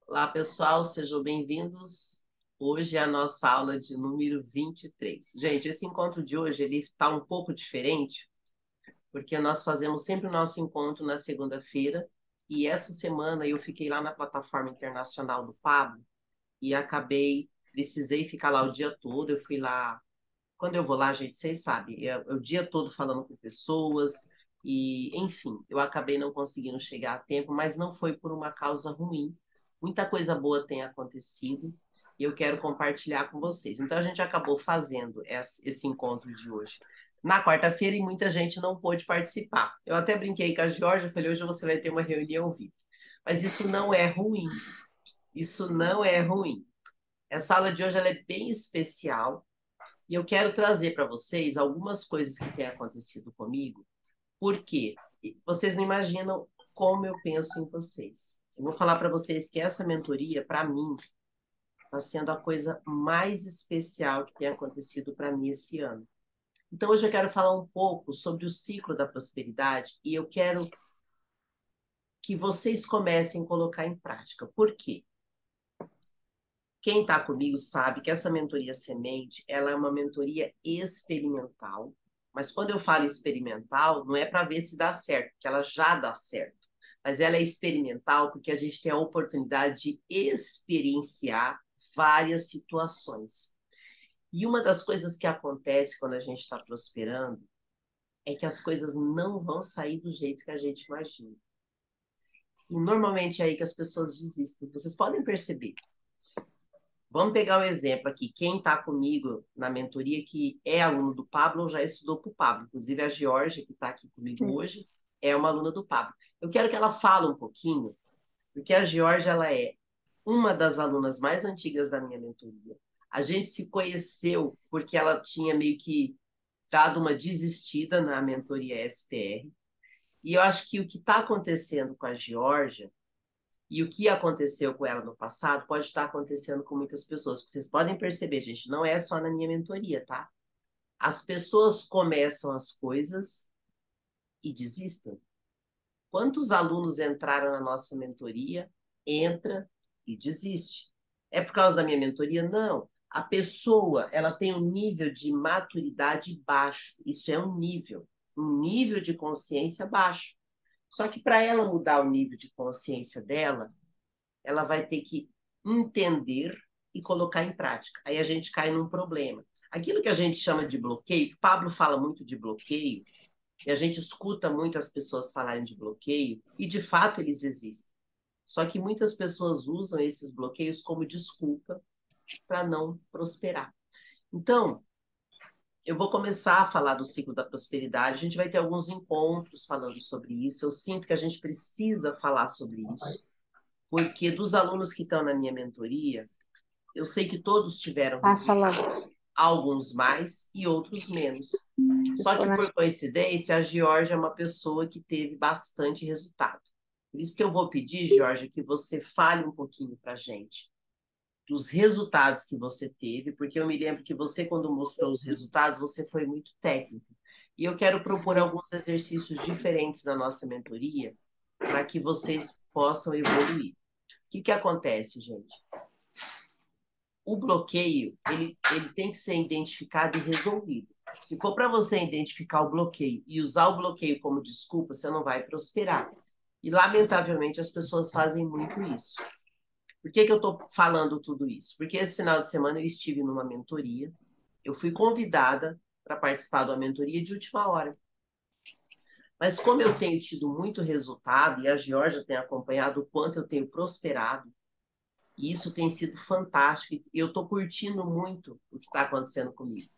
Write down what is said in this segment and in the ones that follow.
Olá, pessoal, sejam bem-vindos. Hoje é a nossa aula de número 23. Gente, esse encontro de hoje ele está um pouco diferente, porque nós fazemos sempre o nosso encontro na segunda-feira, e essa semana eu fiquei lá na plataforma internacional do Pablo e precisei ficar lá o dia todo. Eu fui lá, quando eu vou lá, gente, vocês sabem, é o dia todo falando com pessoas, e enfim, eu acabei não conseguindo chegar a tempo, mas não foi por uma causa ruim. Muita coisa boa tem acontecido e eu quero compartilhar com vocês. Então a gente acabou fazendo esse encontro de hoje na quarta-feira e muita gente não pôde participar. Eu até brinquei com a Georgia, falei, hoje você vai ter uma reunião VIP. Mas isso não é ruim. Isso não é ruim. Essa aula de hoje ela é bem especial e eu quero trazer para vocês algumas coisas que têm acontecido comigo, porque vocês não imaginam como eu penso em vocês. Eu vou falar para vocês que essa mentoria, para mim, está sendo a coisa mais especial que tem acontecido para mim esse ano. Então, hoje eu quero falar um pouco sobre o ciclo da prosperidade e eu quero que vocês comecem a colocar em prática. Por quê? Quem está comigo sabe que essa mentoria semente, ela é uma mentoria experimental, mas quando eu falo experimental, não é para ver se dá certo, porque ela já dá certo. Mas ela é experimental porque a gente tem a oportunidade de experienciar várias situações. E uma das coisas que acontece quando a gente está prosperando é que as coisas não vão sair do jeito que a gente imagina. E normalmente é aí que as pessoas desistem. Vocês podem perceber. Vamos pegar um exemplo aqui. Quem está comigo na mentoria, que é aluno do Pablo, ou já estudou com o Pablo. Inclusive, a Georgia, que está aqui comigo hoje, é uma aluna do Pablo. Eu quero que ela fale um pouquinho, porque a Georgia ela é uma das alunas mais antigas da minha mentoria. A gente se conheceu porque ela tinha meio que dado uma desistida na mentoria SPR. E eu acho que o que está acontecendo com a Georgia e o que aconteceu com ela no passado pode estar acontecendo com muitas pessoas. Vocês podem perceber, gente, não é só na minha mentoria, tá? As pessoas começam as coisas e desistem. Quantos alunos entraram na nossa mentoria, entra e desiste? É por causa da minha mentoria? Não. A pessoa, ela tem um nível de maturidade baixo. Isso é um nível de consciência baixo. Só que para ela mudar o nível de consciência dela, ela vai ter que entender e colocar em prática. Aí a gente cai num problema. Aquilo que a gente chama de bloqueio, que Pablo fala muito de bloqueio, e a gente escuta muito as pessoas falarem de bloqueio, e de fato eles existem. Só que muitas pessoas usam esses bloqueios como desculpa para não prosperar. Então, eu vou começar a falar do ciclo da prosperidade. A gente vai ter alguns encontros falando sobre isso. Eu sinto que a gente precisa falar sobre isso, porque dos alunos que estão na minha mentoria, eu sei que todos tiveram Passa logo. resultados, alguns mais e outros menos. Se Só for que, na... por coincidência, a Georgia é uma pessoa que teve bastante resultado. Por isso que eu vou pedir, Georgia, que você fale um pouquinho para a gente dos resultados que você teve, porque eu me lembro que você, quando mostrou os resultados, você foi muito técnico. E eu quero propor alguns exercícios diferentes na nossa mentoria para que vocês possam evoluir. O que acontece, gente? O bloqueio, ele tem que ser identificado e resolvido. Se for para você identificar o bloqueio e usar o bloqueio como desculpa, você não vai prosperar. E, lamentavelmente, as pessoas fazem muito isso. Por que eu estou falando tudo isso? Porque esse final de semana eu estive numa mentoria, eu fui convidada para participar de uma mentoria de última hora. Mas como eu tenho tido muito resultado, e a Georgia tem acompanhado o quanto eu tenho prosperado, e isso tem sido fantástico. E eu estou curtindo muito o que está acontecendo comigo.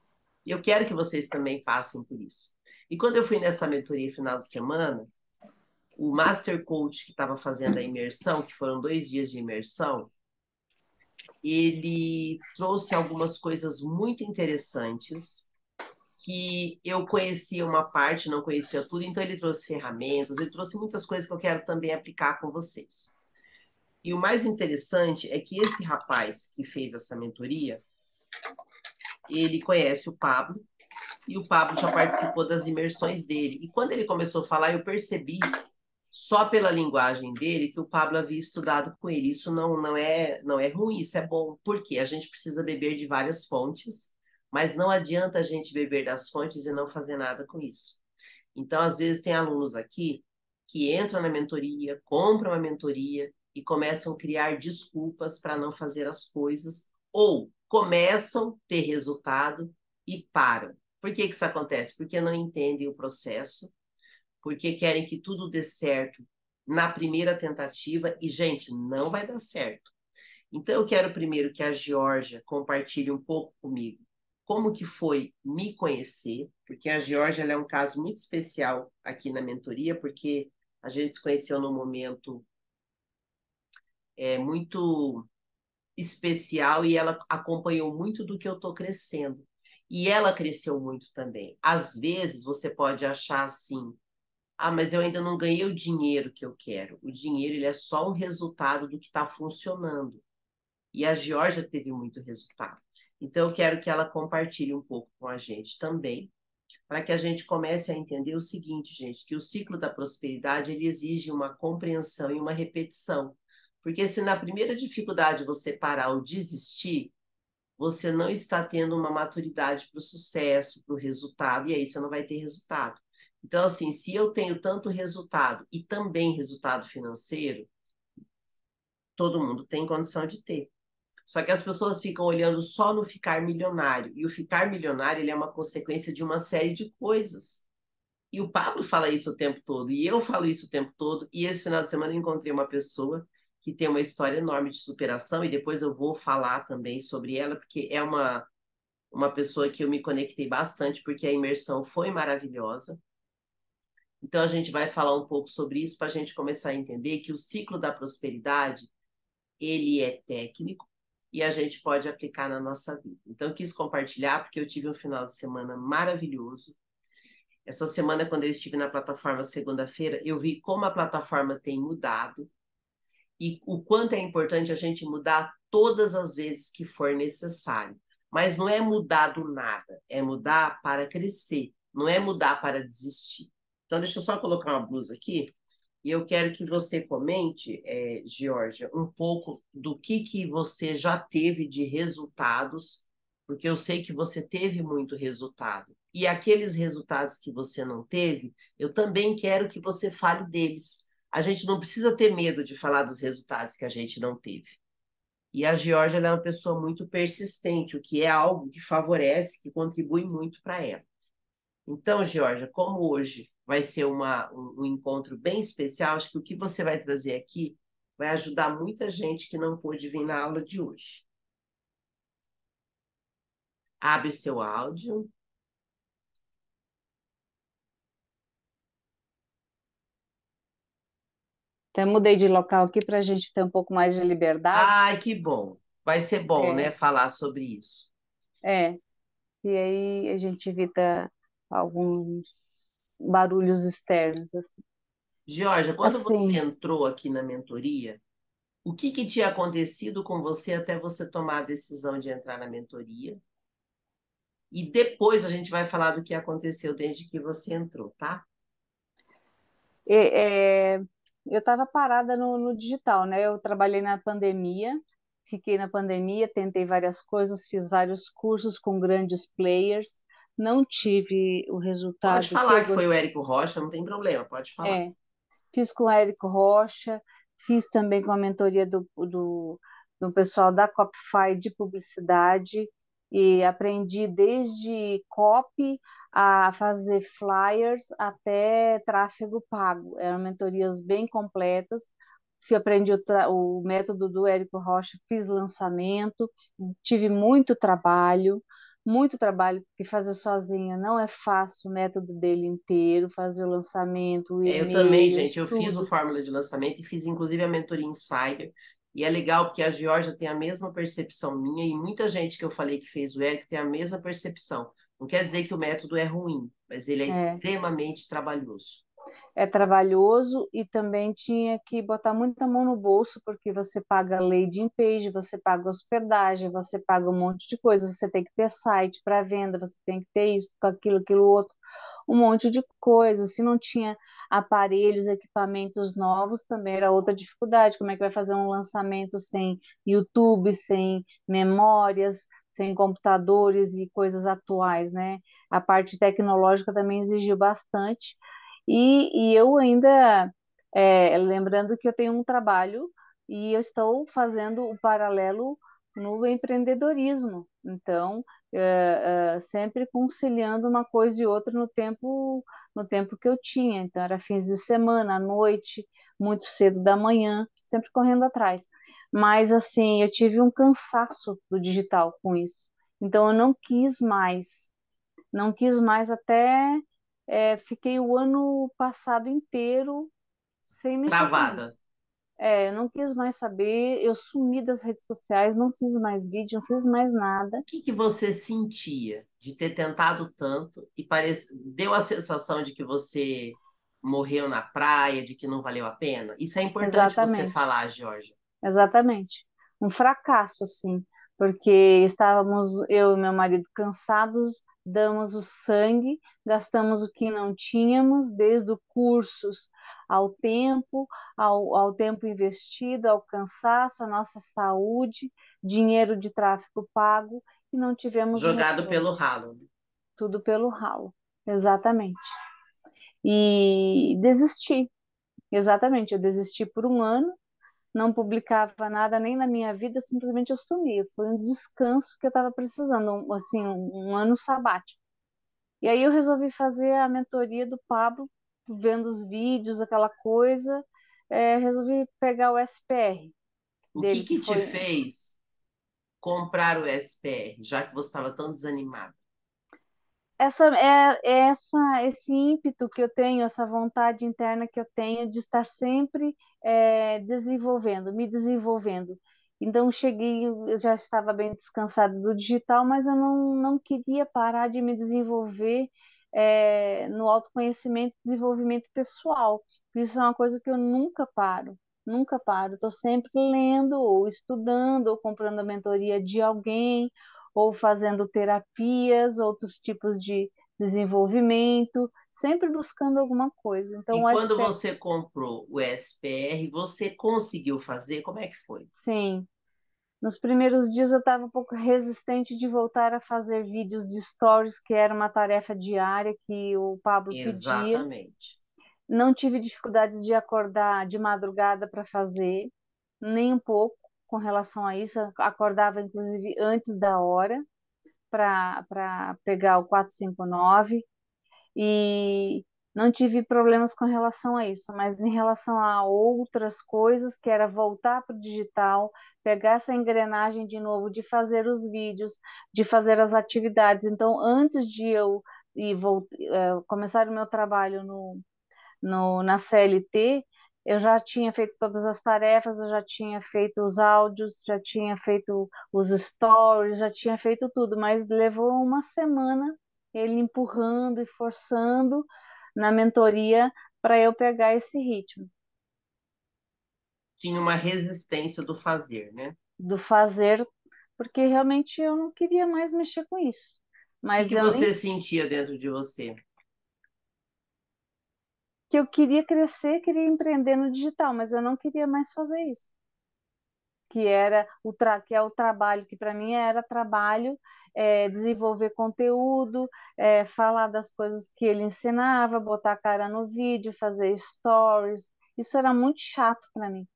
E eu quero que vocês também passem por isso. E quando eu fui nessa mentoria final de semana, o Master Coach que estava fazendo a imersão, que foram 2 dias de imersão, ele trouxe algumas coisas muito interessantes que eu conhecia uma parte, não conhecia tudo, então ele trouxe ferramentas, ele trouxe muitas coisas que eu quero também aplicar com vocês. E o mais interessante é que esse rapaz que fez essa mentoria, ele conhece o Pablo, e o Pablo já participou das imersões dele. E quando ele começou a falar, eu percebi só pela linguagem dele que o Pablo havia estudado com ele. Isso não é ruim, isso é bom. Por quê? A gente precisa beber de várias fontes, mas não adianta a gente beber das fontes e não fazer nada com isso. Então, às vezes, tem alunos aqui que entram na mentoria, compram a mentoria e começam a criar desculpas para não fazer as coisas, ou começam a ter resultado e param. Por que que isso acontece? Porque não entendem o processo, porque querem que tudo dê certo na primeira tentativa e, gente, não vai dar certo. Então, eu quero primeiro que a Georgia compartilhe um pouco comigo como que foi me conhecer, porque a Georgia ela é um caso muito especial aqui na mentoria, porque a gente se conheceu num momento muito especial e ela acompanhou muito do que eu estou crescendo. E ela cresceu muito também. Às vezes você pode achar assim, ah, mas eu ainda não ganhei o dinheiro que eu quero. O dinheiro ele é só um resultado do que está funcionando. E a Georgia teve muito resultado. Então, eu quero que ela compartilhe um pouco com a gente também, para que a gente comece a entender o seguinte, gente, que o ciclo da prosperidade ele exige uma compreensão e uma repetição. Porque se na primeira dificuldade você parar ou desistir, você não está tendo uma maturidade para o sucesso, para o resultado, e aí você não vai ter resultado. Então, assim, se eu tenho tanto resultado e também resultado financeiro, todo mundo tem condição de ter. Só que as pessoas ficam olhando só no ficar milionário. E o ficar milionário ele é uma consequência de uma série de coisas. E o Pablo fala isso o tempo todo, e eu falo isso o tempo todo. E esse final de semana eu encontrei uma pessoa que tem uma história enorme de superação, e depois eu vou falar também sobre ela, porque é uma pessoa que eu me conectei bastante, porque a imersão foi maravilhosa. Então a gente vai falar um pouco sobre isso para a gente começar a entender que o ciclo da prosperidade ele é técnico e a gente pode aplicar na nossa vida. Então, eu quis compartilhar porque eu tive um final de semana maravilhoso. Essa semana, quando eu estive na plataforma segunda-feira, eu vi como a plataforma tem mudado e o quanto é importante a gente mudar todas as vezes que for necessário. Mas não é mudar do nada, é mudar para crescer, não é mudar para desistir. Então, deixa eu só colocar uma blusa aqui. E eu quero que você comente, Georgia, um pouco do que você já teve de resultados, porque eu sei que você teve muito resultado. E aqueles resultados que você não teve, eu também quero que você fale deles. A gente não precisa ter medo de falar dos resultados que a gente não teve. E a Georgia ela é uma pessoa muito persistente, o que é algo que favorece, que contribui muito para ela. Então, Georgia, como hoje vai ser um encontro bem especial, acho que o que você vai trazer aqui vai ajudar muita gente que não pôde vir na aula de hoje. Abre seu áudio. Até mudei de local aqui para a gente ter um pouco mais de liberdade. Ai, que bom. Vai ser bom, né, É, falar sobre isso. é. E aí a gente evita alguns barulhos externos, assim. Georgia, quando você Assim, entrou aqui na mentoria, o que tinha acontecido com você até você tomar a decisão de entrar na mentoria? E depois a gente vai falar do que aconteceu desde que você entrou, tá? é, eu estava parada no digital, né? Eu trabalhei na pandemia, fiquei na pandemia, tentei várias coisas, fiz vários cursos com grandes players, não tive o Pode resultado que falar eu que foi o gostaria. Érico Rocha, não tem problema, pode falar. Fiz com o Érico Rocha, fiz também com a mentoria do pessoal da Copify de publicidade e aprendi desde copy a fazer flyers até tráfego pago. Eram mentorias bem completas. Aprendi o método do Érico Rocha, fiz lançamento, tive muito trabalho, porque fazer sozinha não é fácil, o método dele inteiro, fazer o lançamento, o Eu também, gente, e-mails, eu fiz o tudo. Fórmula de Lançamento e fiz inclusive a mentoria Insider. E é legal porque a Georgia tem a mesma percepção minha e muita gente que eu falei que fez o Érico tem a mesma percepção. Não quer dizer que o método é ruim, mas ele é É, extremamente trabalhoso. é trabalhoso e também tinha que botar muita mão no bolso, porque você paga landing page, você paga hospedagem, você paga um monte de coisa, você tem que ter site para venda, você tem que ter isso, aquilo, aquilo outro. um monte de coisa. Se não tinha aparelhos, equipamentos novos, também era outra dificuldade. Como é que vai fazer um lançamento sem YouTube, sem memórias, sem computadores e coisas atuais, né? A parte tecnológica também exigiu bastante. E eu ainda, lembrando que eu tenho um trabalho e eu estou fazendo o paralelo no empreendedorismo. Então, sempre conciliando uma coisa e outra no tempo que eu tinha. Então, era fins de semana, à noite, muito cedo da manhã, sempre correndo atrás. Mas, assim, eu tive um cansaço do digital com isso. Então, eu não quis mais até, fiquei o ano passado inteiro sem mexer com Travada. isso. Eu não quis mais saber, eu sumi das redes sociais, não fiz mais vídeo, não fiz mais nada. O que que você sentia de ter tentado tanto e deu a sensação de que você morreu na praia, de que não valeu a pena? Isso é importante você Exatamente. falar, Georgia. Exatamente. Um fracasso, assim, porque estávamos, eu e meu marido, cansados, damos o sangue, gastamos o que não tínhamos, desde os cursos ao tempo investido, ao cansaço, à nossa saúde, dinheiro de tráfego pago, e não tivemos Jogado retorno. pelo ralo, né? Tudo pelo ralo. Exatamente. E desisti. Exatamente, eu desisti por um ano, não publicava nada nem na minha vida, simplesmente eu sumia. Foi um descanso que eu estava precisando, assim, um ano sabático. E aí eu resolvi fazer a mentoria do Pablo, vendo os vídeos, aquela coisa, resolvi pegar o SPR O que dele, que que te foi fez comprar o SPR, já que você estava tão desanimado? esse ímpeto que eu tenho, essa vontade interna que eu tenho de estar sempre desenvolvendo, me desenvolvendo. Então, cheguei, eu já estava bem descansada do digital, mas eu não queria parar de me desenvolver no autoconhecimento e desenvolvimento pessoal. Isso é uma coisa que eu nunca paro, nunca paro. Estou sempre lendo, ou estudando, ou comprando a mentoria de alguém, ou fazendo terapias, outros tipos de desenvolvimento, sempre buscando alguma coisa. Então, E o quando SP, você comprou o SPR, você conseguiu fazer? Como é que foi? sim, nos primeiros dias eu estava um pouco resistente de voltar a fazer vídeos de stories, que era uma tarefa diária que o Pablo pedia. Exatamente. Não tive dificuldades de acordar de madrugada para fazer, nem um pouco com relação a isso. Eu acordava, inclusive, antes da hora para pegar o 459 e não tive problemas com relação a isso, mas em relação a outras coisas, que era voltar para o digital, pegar essa engrenagem de novo, de fazer os vídeos, de fazer as atividades. Então, antes de eu começar o meu trabalho na CLT, eu já tinha feito todas as tarefas, eu já tinha feito os áudios, já tinha feito os stories, já tinha feito tudo, mas levou uma semana ele empurrando e forçando na mentoria para eu pegar esse ritmo Tinha uma resistência do fazer, né? do fazer, porque realmente eu não queria mais mexer com isso. O que Mas que eu nem você sentia dentro de você? que eu queria crescer, queria empreender no digital, mas eu não queria mais fazer isso. Que é o trabalho, que para mim era trabalho, desenvolver conteúdo, falar das coisas que ele ensinava, botar a cara no vídeo, fazer stories. Isso era muito chato para mim.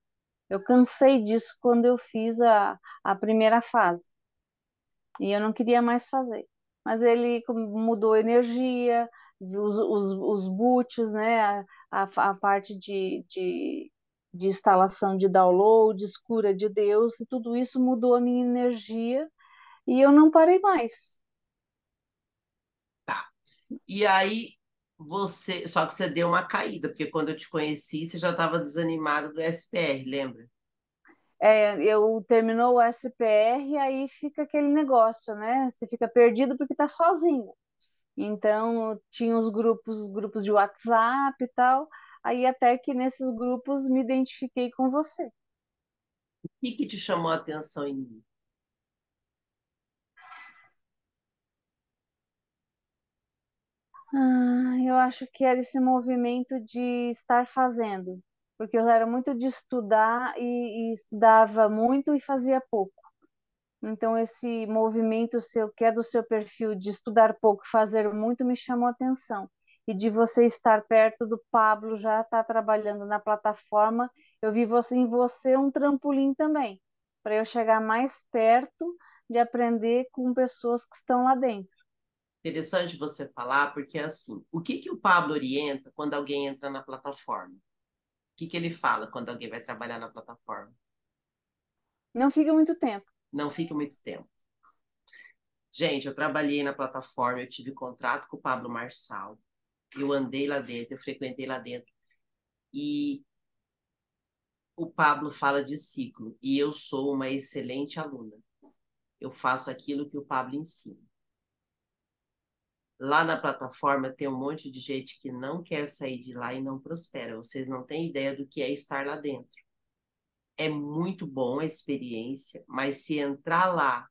Eu cansei disso quando eu fiz a primeira fase e eu não queria mais fazer. Mas ele mudou a energia, os boots, né, a parte de instalação de downloads, cura de Deus, e tudo isso mudou a minha energia e eu não parei mais. Tá. E aí só que você deu uma caída, porque quando eu te conheci, você já estava desanimado do SPR, lembra? Eu terminou o SPR, aí fica aquele negócio, né? Você fica perdido porque está sozinho. Então, tinha grupos de WhatsApp e tal. Aí, até que nesses grupos me identifiquei com você. O que que te chamou a atenção em mim? Eu acho que era esse movimento de estar fazendo, porque eu era muito de estudar e estudava muito e fazia pouco. Então, esse movimento seu, que é do seu perfil de estudar pouco e fazer muito, me chamou a atenção. E de você estar perto do Pablo, já estar trabalhando na plataforma, eu vi você, em você um trampolim também, para eu chegar mais perto de aprender com pessoas que estão lá dentro. Interessante você falar, porque assim, o que que o Pablo orienta quando alguém entra na plataforma? O que que ele fala quando alguém vai trabalhar na plataforma? Não fica muito tempo. Não fique muito tempo. Gente, eu trabalhei na plataforma, eu tive contrato com o Pablo Marçal, eu andei lá dentro, eu frequentei lá dentro, e o Pablo fala de ciclo, e eu sou uma excelente aluna. Eu faço aquilo que o Pablo ensina. Lá na plataforma tem um monte de gente que não quer sair de lá e não prospera. Vocês não têm ideia do que é estar lá dentro. É muito bom a experiência, mas se entrar lá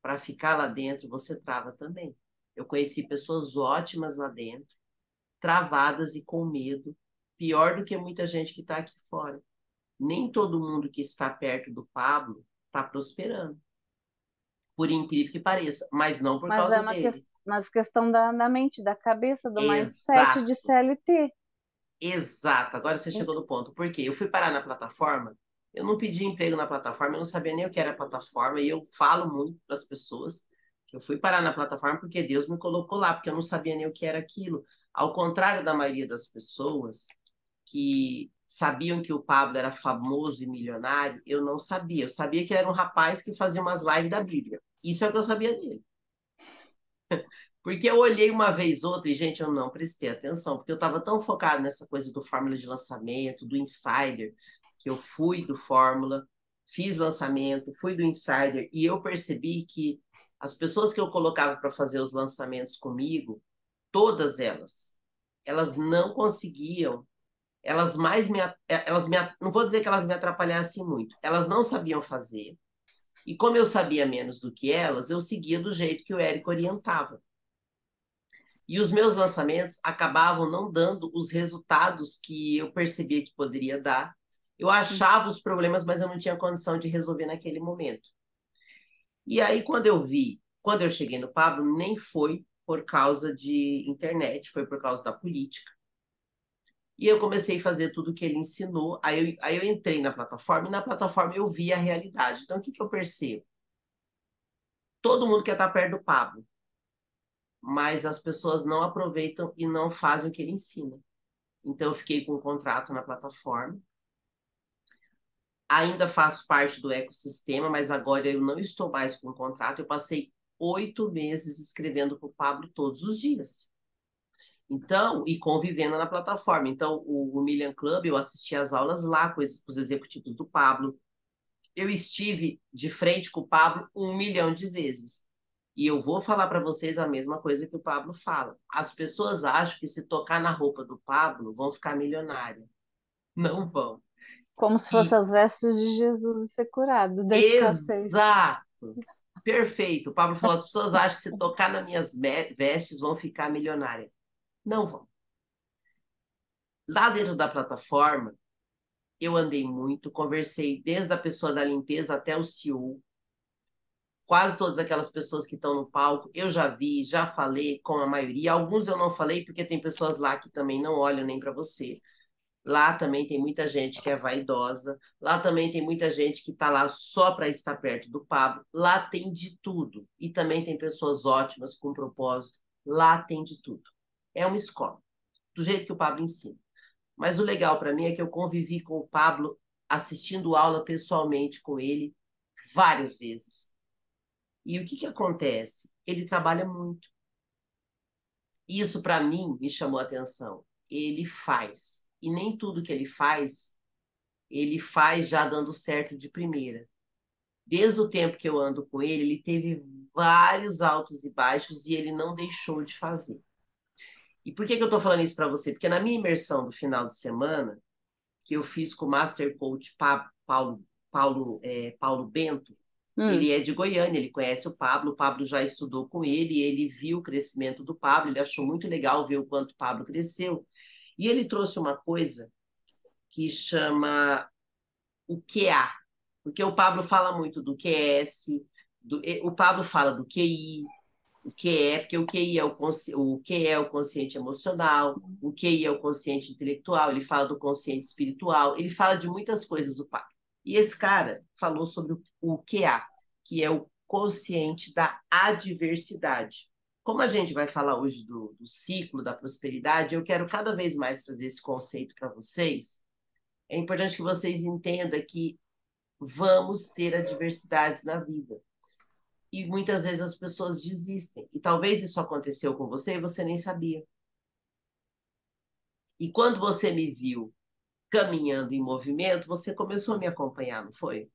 para ficar lá dentro, você trava também. Eu conheci pessoas ótimas lá dentro, travadas e com medo, pior do que muita gente que está aqui fora. Nem todo mundo que está perto do Pablo está prosperando, por incrível que pareça, mas não por Mas é causa uma dele. mas questão da mente, da cabeça, do mindset de Exato. CLT. Exato, agora você chegou no ponto. Por quê? Eu fui parar na plataforma, eu não pedi emprego na plataforma, eu não sabia nem o que era plataforma, e eu falo muito para as pessoas que eu fui parar na plataforma porque Deus me colocou lá, porque eu não sabia nem o que era aquilo. Ao contrário da maioria das pessoas que sabiam que o Pablo era famoso e milionário, eu não sabia. Eu sabia que ele era um rapaz que fazia umas lives da Bíblia. Isso é o que eu sabia dele. Porque eu olhei uma vez outra e, gente, eu não prestei atenção, porque eu estava tão focado nessa coisa do fórmula de lançamento, do insider, que eu fui do fórmula, fiz lançamento, fui do insider, e eu percebi que as pessoas que eu colocava para fazer os lançamentos comigo, todas elas não conseguiam, não vou dizer que elas me atrapalhassem muito, elas não sabiam fazer, e como eu sabia menos do que elas, eu seguia do jeito que o Érico orientava. E os meus lançamentos acabavam não dando os resultados que eu percebia que poderia dar. Eu achava os problemas, mas eu não tinha condição de resolver naquele momento. E aí, quando eu cheguei no Pablo, nem foi por causa de internet, foi por causa da política. E eu comecei a fazer tudo que ele ensinou. Aí eu entrei na plataforma e na plataforma eu vi a realidade. Então, o que que eu percebo? Todo mundo quer estar perto do Pablo, mas as pessoas não aproveitam e não fazem o que ele ensina. Então, eu fiquei com um contrato na plataforma. Ainda faço parte do ecossistema, mas agora eu não estou mais com um contrato. Eu passei 8 meses escrevendo para o Pablo todos os dias. Então, e convivendo na plataforma. Então, o Million Club, eu assisti às aulas lá com os executivos do Pablo. Eu estive de frente com o Pablo 1 milhão de vezes. E eu vou falar para vocês a mesma coisa que o Pablo fala. As pessoas acham que se tocar na roupa do Pablo, vão ficar milionárias. Não vão. Como se fossem E as vestes de Jesus e ser curado da escassez. exato. Perfeito. O Pablo falou: as pessoas acham que se tocar nas minhas vestes vão ficar milionárias. Não vão. Lá dentro da plataforma, eu andei muito, conversei desde a pessoa da limpeza até o CEO. Quase todas aquelas pessoas que estão no palco, eu já vi, já falei com a maioria. Alguns eu não falei porque tem pessoas lá que também não olham nem para você. Lá também tem muita gente que é vaidosa. Lá também tem muita gente que está lá só para estar perto do Pablo. Lá tem de tudo. E também tem pessoas ótimas com propósito. Lá tem de tudo. É uma escola, do jeito que o Pablo ensina. Mas o legal para mim é que eu convivi com o Pablo assistindo aula pessoalmente com ele várias vezes. E o que que acontece? Ele trabalha muito. Isso para mim me chamou a atenção. Ele faz. E nem tudo que ele faz já dando certo de primeira. Desde o tempo que eu ando com ele teve vários altos e baixos e ele não deixou de fazer. E por que que eu estou falando isso para você? Porque na minha imersão do final de semana, que eu fiz com o Master Coach Paulo Bento, Hum, Ele é de Goiânia, ele conhece o Pablo já estudou com ele, ele viu o crescimento do Pablo, ele achou muito legal ver o quanto o Pablo cresceu. E ele trouxe uma coisa que chama o QA, porque o Pablo fala muito do QS, o Pablo fala do QI, o QE, porque o QI é o QE é o consciente emocional, o QI é o consciente intelectual, ele fala do consciente espiritual, ele fala de muitas coisas, o Pablo. E esse cara falou sobre o QA, que é o consciente da adversidade. Como a gente vai falar hoje do ciclo da prosperidade, eu quero cada vez mais trazer esse conceito para vocês. É importante que vocês entendam que vamos ter adversidades na vida. E muitas vezes as pessoas desistem. E talvez isso aconteceu com você e você nem sabia. E quando você me viu caminhando em movimento, você começou a me acompanhar, não foi?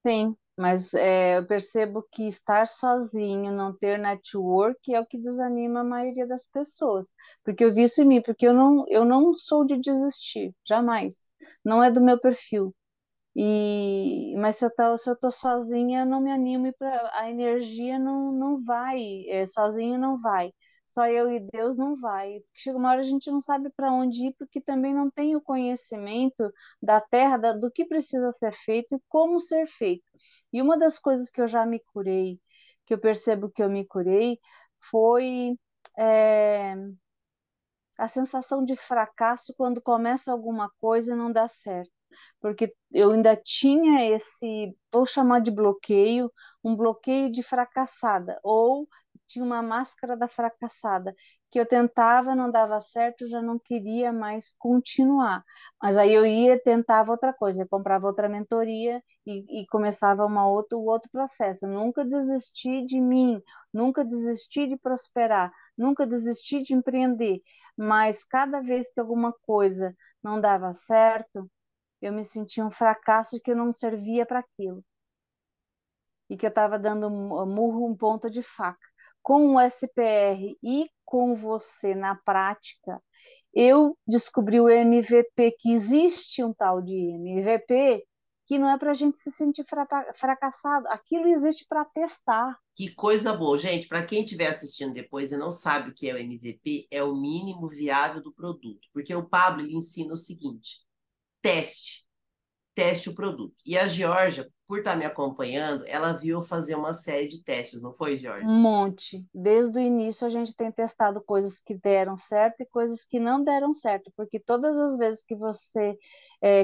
sim, mas eu percebo que estar sozinho, não ter network é o que desanima a maioria das pessoas. Porque eu vi isso em mim, porque eu não sou de desistir, jamais. Não é do meu perfil. Mas se eu tô sozinha, eu não me animo e a energia não vai, sozinho não vai. Só eu e Deus não vai. Porque chega uma hora a gente não sabe para onde ir, porque também não tem o conhecimento da terra, do que precisa ser feito e como ser feito. E uma das coisas que eu já me curei, que eu percebo que eu me curei, foi é, a sensação de fracasso quando começa alguma coisa e não dá certo, porque eu ainda tinha esse, vou chamar de bloqueio, um bloqueio de fracassada, ou tinha uma máscara da fracassada, que eu tentava, não dava certo, eu já não queria mais continuar. Mas aí eu ia, tentava outra coisa, eu comprava outra mentoria e começava um outro processo. Eu nunca desisti de mim, nunca desisti de prosperar, nunca desisti de empreender, mas cada vez que alguma coisa não dava certo, eu me sentia um fracasso, que eu não servia para aquilo e que eu estava dando murro em ponta de faca. Com o SPR e com você na prática, eu descobri o MVP, que existe um tal de MVP que não é para a gente se sentir fracassado, aquilo existe para testar. Que coisa boa. Gente, para quem estiver assistindo depois e não sabe o que é o MVP, é o mínimo viável do produto. Porque o Pablo ele ensina o seguinte: teste, teste o produto. E a Georgia, por estar me acompanhando, ela viu eu fazer uma série de testes, não foi, Georgia? Um monte. Desde o início a gente tem testado coisas que deram certo e coisas que não deram certo, porque todas as vezes que você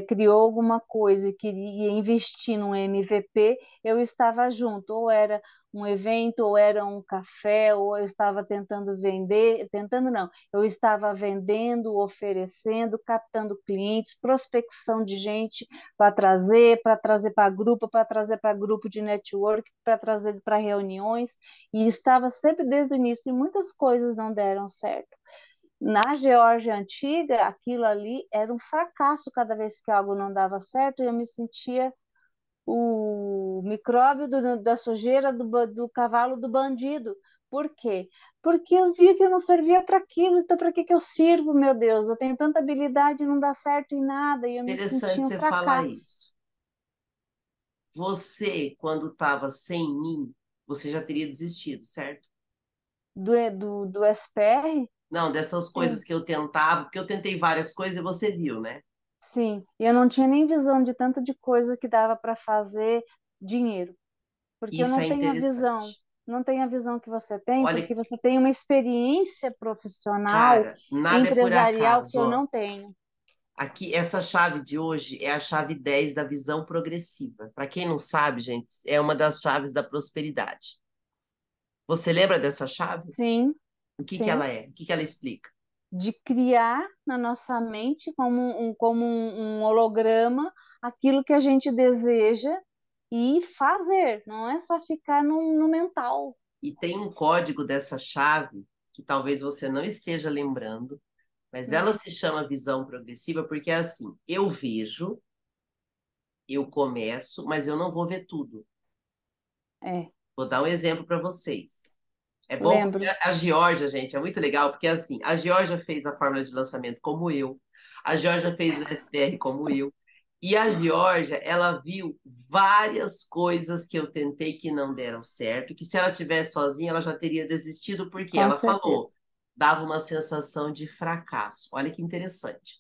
criou alguma coisa e queria investir num MVP, eu estava junto, ou era um evento, ou era um café, ou eu estava tentando vender, tentando não, eu estava vendendo, oferecendo, captando clientes, prospecção de gente para trazer para grupo de network, para trazer para reuniões, e estava sempre desde o início, e muitas coisas não deram certo. Na Geórgia antiga, aquilo ali era um fracasso cada vez que algo não dava certo, e eu me sentia o micróbio da sujeira do cavalo do bandido. Por quê? Porque eu via que eu não servia para aquilo, então para que que eu sirvo, meu Deus? Eu tenho tanta habilidade e não dá certo em nada, e eu me sentia Interessante um você falar fracasso. isso. Você, quando estava sem mim, você já teria desistido, certo? Do SPR? Não, dessas Sim. coisas que eu tentava, porque eu tentei várias coisas e você viu, né? Sim, e eu não tinha nem visão de tanto de coisa que dava para fazer dinheiro, porque eu Isso não é tenho a visão, interessante. não tenho a visão que você tem, Olha, porque você tem uma experiência profissional, cara, nada é por empresarial que acaso, eu ó. não tenho. Aqui, essa chave de hoje é a chave 10 da visão progressiva. Para quem não sabe, gente, é uma das chaves da prosperidade. Você lembra dessa chave? Sim, O que que sim, ela é? O que que ela explica? de criar na nossa mente como um holograma aquilo que a gente deseja e fazer, não é só ficar no mental. E tem um código dessa chave que talvez você não esteja lembrando, mas ela Hum, se chama visão progressiva porque é assim: eu vejo, eu começo, mas eu não vou ver tudo. é, Vou dar um exemplo para vocês. É bom porque lembro. a Georgia, gente, é muito legal, porque assim, a Georgia fez a fórmula de lançamento como eu, a Georgia fez o SPR como eu. E a Georgia, ela viu várias coisas que eu tentei que não deram certo, que se ela tivesse sozinha, ela já teria desistido, porque Com ela certeza. falou, dava uma sensação de fracasso. Olha que interessante.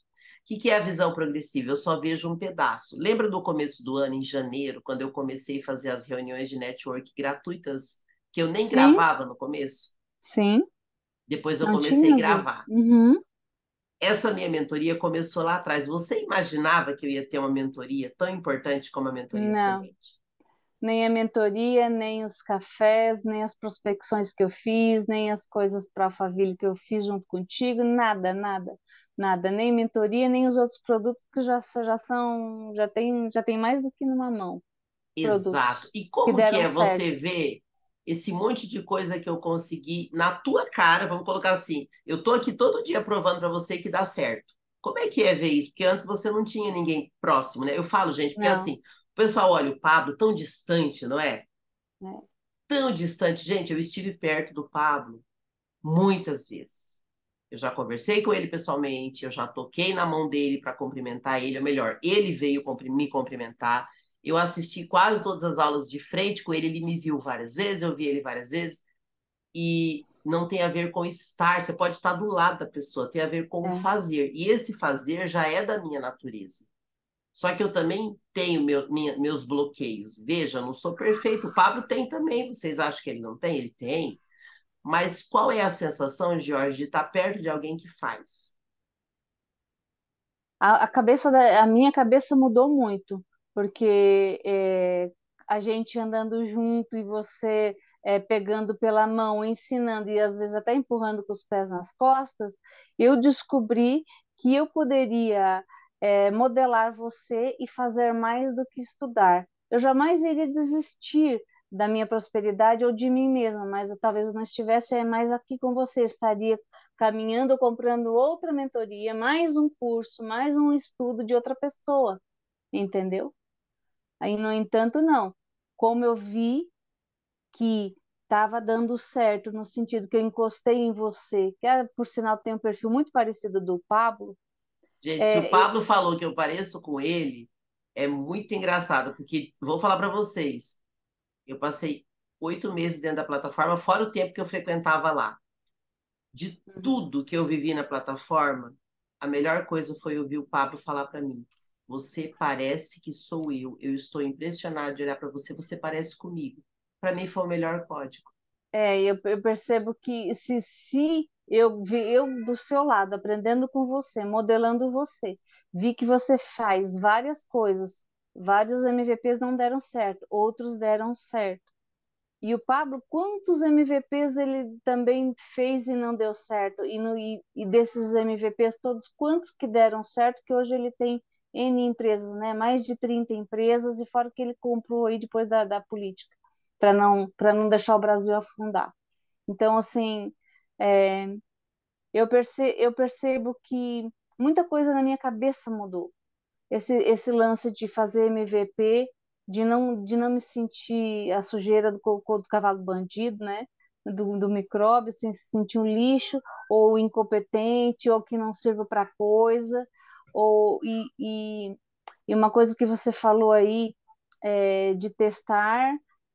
O que é a visão progressiva? Eu só vejo um pedaço. Lembra do começo do ano, em janeiro, quando eu comecei a fazer as reuniões de network gratuitas, que eu nem Sim, gravava no começo? sim, Depois eu não comecei a tinha Zoom. gravar. Uhum. Essa minha mentoria começou lá atrás. Você imaginava que eu ia ter uma mentoria tão importante como a mentoria Não, semente? nem a mentoria, nem os cafés, nem as prospecções que eu fiz, nem as coisas para a família que eu fiz junto contigo, nada, nada, nada, nem mentoria, nem os outros produtos que já tem mais do que numa mão, Exato. produtos E que como que deram é certo. você ver esse monte de coisa que eu consegui na tua cara? Vamos colocar assim, eu tô aqui todo dia provando para você que dá certo. Como é que é ver isso? Porque antes você não tinha ninguém próximo, né? Eu falo, gente, porque Não, assim, o pessoal olha o Pablo tão distante, não é? né? Tão distante. Gente, eu estive perto do Pablo muitas vezes. Eu já conversei com ele pessoalmente, eu já toquei na mão dele para cumprimentar ele, ou melhor, ele veio me cumprimentar. Eu assisti quase todas as aulas de frente com ele, ele me viu várias vezes, eu vi ele várias vezes, e não tem a ver com estar, você pode estar do lado da pessoa, tem a ver com o É, fazer. E esse fazer já é da minha natureza. Só que eu também tenho meus bloqueios. Veja, eu não sou perfeito. O Pablo tem também. Vocês acham que ele não tem? Ele tem. Mas qual é a sensação, Jorge, de estar perto de alguém que faz? a minha cabeça mudou muito, porque a gente andando junto e você pegando pela mão, ensinando e às vezes até empurrando com os pés nas costas, eu descobri que eu poderia modelar você e fazer mais do que estudar. Eu jamais iria desistir da minha prosperidade ou de mim mesma, mas talvez eu não estivesse mais aqui com você, eu estaria caminhando, comprando outra mentoria, mais um curso, mais um estudo de outra pessoa, entendeu? Aí, no entanto, não. Como eu vi que estava dando certo, no sentido que eu encostei em você, que por sinal tem um perfil muito parecido do Pablo, Gente, se o é, Pablo falou que eu pareço com ele, é muito engraçado, porque vou falar para vocês, eu passei 8 meses dentro da plataforma, fora o tempo que eu frequentava lá. De tudo que eu vivi na plataforma, a melhor coisa foi ouvir o Pablo falar para mim: Você parece que sou eu. Eu estou impressionado de olhar para você. Você parece comigo. Para mim foi o melhor código. eu percebo que se eu vi eu do seu lado, aprendendo com você, modelando você, vi que você faz várias coisas, vários MVPs não deram certo, outros deram certo. E o Pablo, quantos MVPs ele também fez e não deu certo? E desses MVPs todos, quantos que deram certo, que hoje ele tem N empresas, né? Mais de 30 empresas, e fora que ele comprou aí depois da política, para não deixar o Brasil afundar. Então, assim, é, eu percebo que muita coisa na minha cabeça mudou. Esse lance de fazer MVP, de não me sentir a sujeira do cocô do cavalo bandido, né? Do micróbio, sem se sentir um lixo, ou incompetente, ou que não sirva para coisa, ou e uma coisa que você falou aí de testar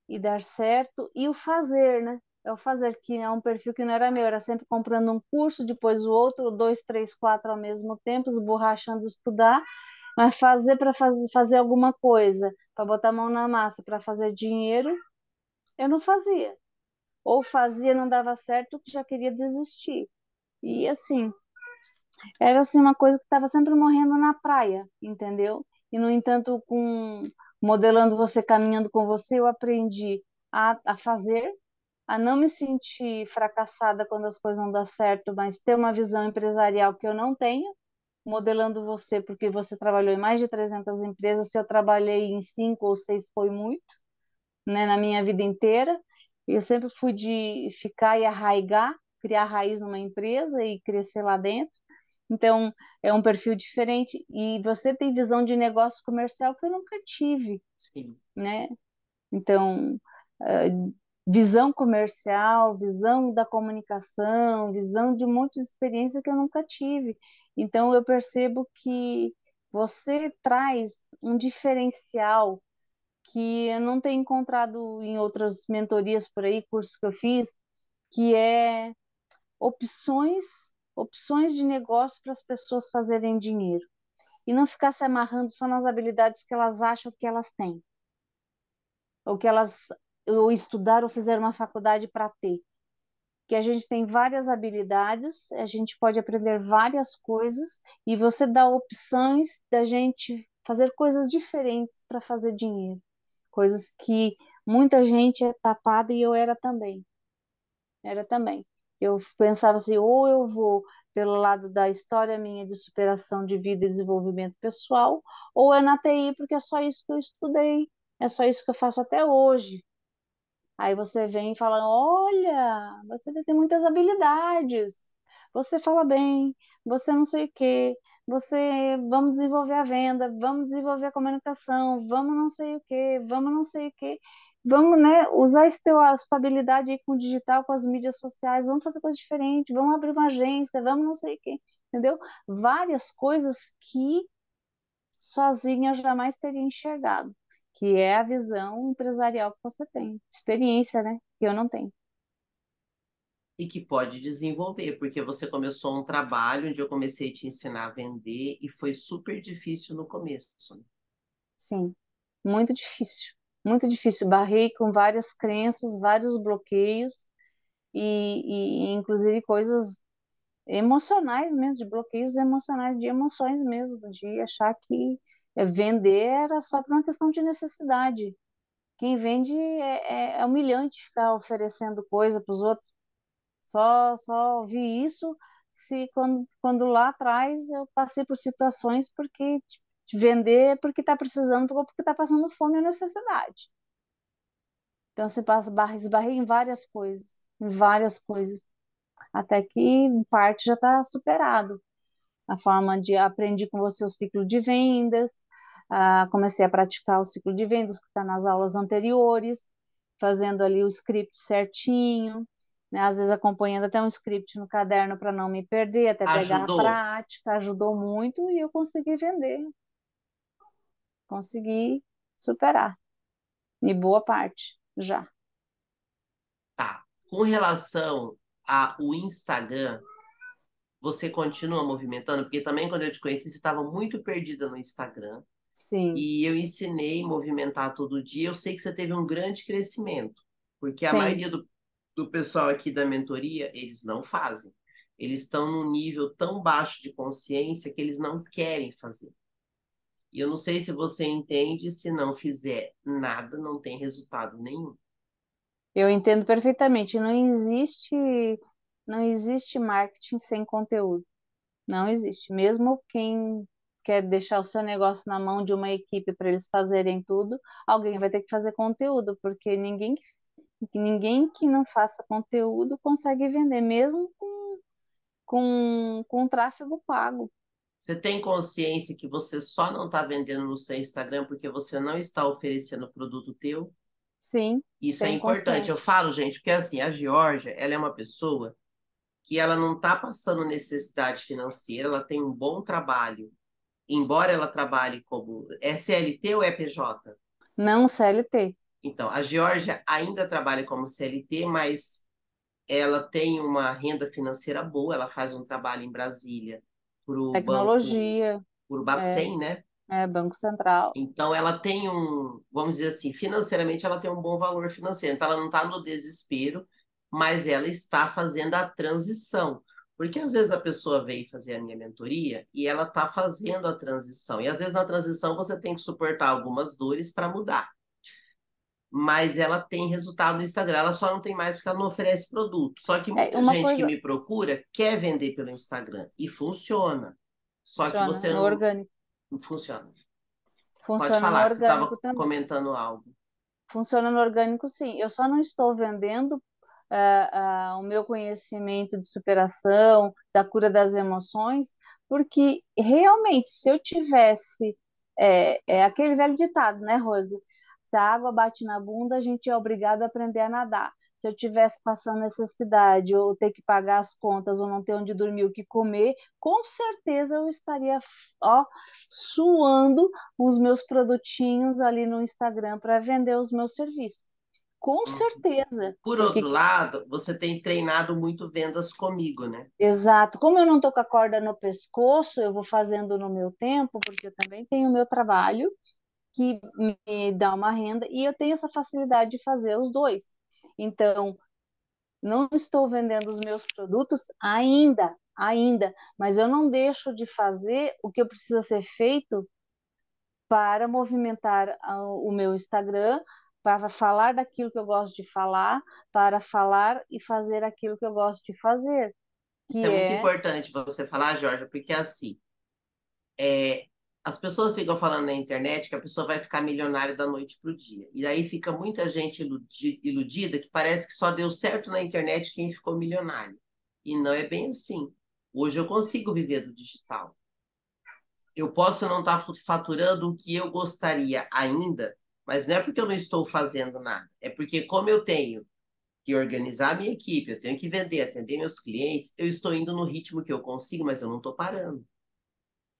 e dar certo, e o fazer, né? É o fazer, que é um perfil que não era meu, era sempre comprando um curso, depois o outro, dois, três, quatro ao mesmo tempo, esborrachando estudar, mas fazer para fazer alguma coisa, para botar a mão na massa, para fazer dinheiro, eu não fazia. Ou fazia, não dava certo, que já queria desistir. E assim, era assim uma coisa que estava sempre morrendo na praia, entendeu? E no entanto, com modelando você, caminhando com você, eu aprendi a fazer, a não me sentir fracassada quando as coisas não dão certo, mas ter uma visão empresarial que eu não tenho, modelando você, porque você trabalhou em mais de 300 empresas, se eu trabalhei em cinco ou seis foi muito, né, na minha vida inteira. Eu sempre fui de ficar e arraigar, criar raiz numa empresa e crescer lá dentro. Então, é um perfil diferente e você tem visão de negócio comercial que eu nunca tive, Sim. né? Então, eh, visão comercial, visão da comunicação, visão de um monte de experiência que eu nunca tive. Então, eu percebo que você traz um diferencial que eu não tenho encontrado em outras mentorias por aí, cursos que eu fiz, que é opções de negócio para as pessoas fazerem dinheiro e não ficar se amarrando só nas habilidades que elas acham que elas têm, ou que elas ou estudaram ou fizeram uma faculdade para ter. Que a gente tem várias habilidades, a gente pode aprender várias coisas e você dá opções da gente fazer coisas diferentes para fazer dinheiro, coisas que muita gente é tapada e eu era também. Era também. Eu pensava assim, ou eu vou pelo lado da história minha de superação de vida e desenvolvimento pessoal, ou é na TI, porque é só isso que eu estudei, é só isso que eu faço até hoje. Aí você vem e fala: Olha, você tem muitas habilidades, você fala bem, você não sei o quê, vamos desenvolver a venda, vamos desenvolver a comunicação, vamos não sei o quê, vamos não sei o quê, vamos, né, usar a sua habilidade aí com o digital, com as mídias sociais, vamos fazer coisa diferente, vamos abrir uma agência, vamos não sei o quê, entendeu? Várias coisas que sozinha eu jamais teria enxergado, que é a visão empresarial que você tem, experiência, né, que eu não tenho. E que pode desenvolver, porque você começou um trabalho onde eu comecei a te ensinar a vender e foi super difícil no começo, né? Sim, muito difícil, muito difícil. Barrei com várias crenças, vários bloqueios inclusive coisas emocionais mesmo, de bloqueios emocionais, de emoções mesmo, de achar que vender era só por uma questão de necessidade. Quem vende é humilhante ficar oferecendo coisa para os outros. Só vi isso se quando lá atrás eu passei por situações porque vender porque está precisando ou porque está passando fome ou necessidade. Então você esbarrei em várias coisas, até que em parte já está superado. A forma de aprendi com você o ciclo de vendas, comecei a praticar o ciclo de vendas que está nas aulas anteriores, fazendo ali o script certinho, né? Às vezes acompanhando até um script no caderno para não me perder, até pegar a Ajudou? prática, ajudou muito e eu consegui vender, consegui superar, e boa parte já. Tá. Com relação ao Instagram, você continua movimentando? Porque também quando eu te conheci, você estava muito perdida no Instagram. Sim, E eu ensinei a movimentar todo dia. Eu sei que você teve um grande crescimento, porque a sim. maioria do pessoal aqui da mentoria, eles não fazem. Eles estão num nível tão baixo de consciência que eles não querem fazer. E eu não sei se você entende, se não fizer nada, não tem resultado nenhum. Eu entendo perfeitamente. Não existe marketing sem conteúdo. Não existe. Mesmo quem quer deixar o seu negócio na mão de uma equipe para eles fazerem tudo, alguém vai ter que fazer conteúdo, porque ninguém que não faça conteúdo consegue vender, mesmo com tráfego pago. Você tem consciência que você só não está vendendo no seu Instagram porque você não está oferecendo o produto teu? Sim, Isso é tenho importante. Eu consciência. falo, gente, porque assim, a Georgia, ela é uma pessoa que ela não está passando necessidade financeira, ela tem um bom trabalho, embora ela trabalhe como CLT ou é PJ? Não CLT. Então, a Georgia ainda trabalha como CLT, mas ela tem uma renda financeira boa, ela faz um trabalho em Brasília para o banco, Tecnologia, para o é, Bacen, né? Banco Central. Então, ela tem vamos dizer assim, financeiramente ela tem um bom valor financeiro. Então, ela não está no desespero, mas ela está fazendo a transição. Porque às vezes a pessoa veio fazer a minha mentoria e ela está fazendo a transição. E às vezes na transição você tem que suportar algumas dores para mudar. Mas ela tem resultado no Instagram, ela só não tem mais porque ela não oferece produto. Só que muita Uma gente que coisa me procura quer vender pelo Instagram e funciona. Só que funciona você no orgânico. não funciona. Pode Funciona no falar que você orgânico estava também. comentando algo. Funciona no orgânico, sim. Eu só não estou vendendo o meu conhecimento de superação, da cura das emoções, porque realmente, se eu tivesse. É aquele velho ditado, né, Rose? Se a água bate na bunda, a gente é obrigado a aprender a nadar. Se eu tivesse passando necessidade, ou ter que pagar as contas, ou não ter onde dormir, o que comer, com certeza eu estaria, ó, suando os meus produtinhos ali no Instagram para vender os meus serviços. Com Uhum. certeza, Por porque outro lado, você tem treinado muito vendas comigo, né? exato. Como eu não estou com a corda no pescoço, eu vou fazendo no meu tempo, porque eu também tenho o meu trabalho, que me dá uma renda, e eu tenho essa facilidade de fazer os dois. Então, não estou vendendo os meus produtos ainda, mas eu não deixo de fazer o que precisa ser feito para movimentar o meu Instagram, para falar daquilo que eu gosto de falar, para falar e fazer aquilo que eu gosto de fazer, Isso é que muito é importante você falar, Jorge, porque assim, é, as pessoas ficam falando na internet que a pessoa vai ficar milionária da noite para o dia. E aí fica muita gente iludida que parece que só deu certo na internet quem ficou milionário. E não é bem assim. Hoje eu consigo viver do digital. Eu posso não estar faturando o que eu gostaria ainda, mas não é porque eu não estou fazendo nada. É porque, como eu tenho que organizar a minha equipe, eu tenho que vender, atender meus clientes, eu estou indo no ritmo que eu consigo, mas eu não estou parando.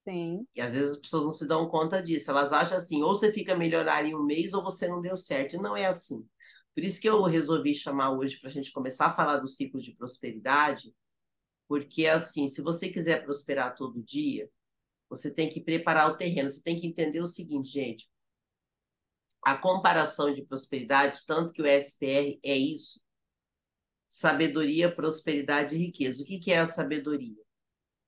sim. E às vezes as pessoas não se dão conta disso. Elas acham assim, ou você fica milionário em um mês, ou você não deu certo. E não é assim. Por isso que eu resolvi chamar hoje para a gente começar a falar dos ciclos de prosperidade, porque assim, se você quiser prosperar todo dia, você tem que preparar o terreno. Você tem que entender o seguinte, gente. A comparação de prosperidade, tanto que o SPR é isso, sabedoria, prosperidade e riqueza. O que que é a sabedoria?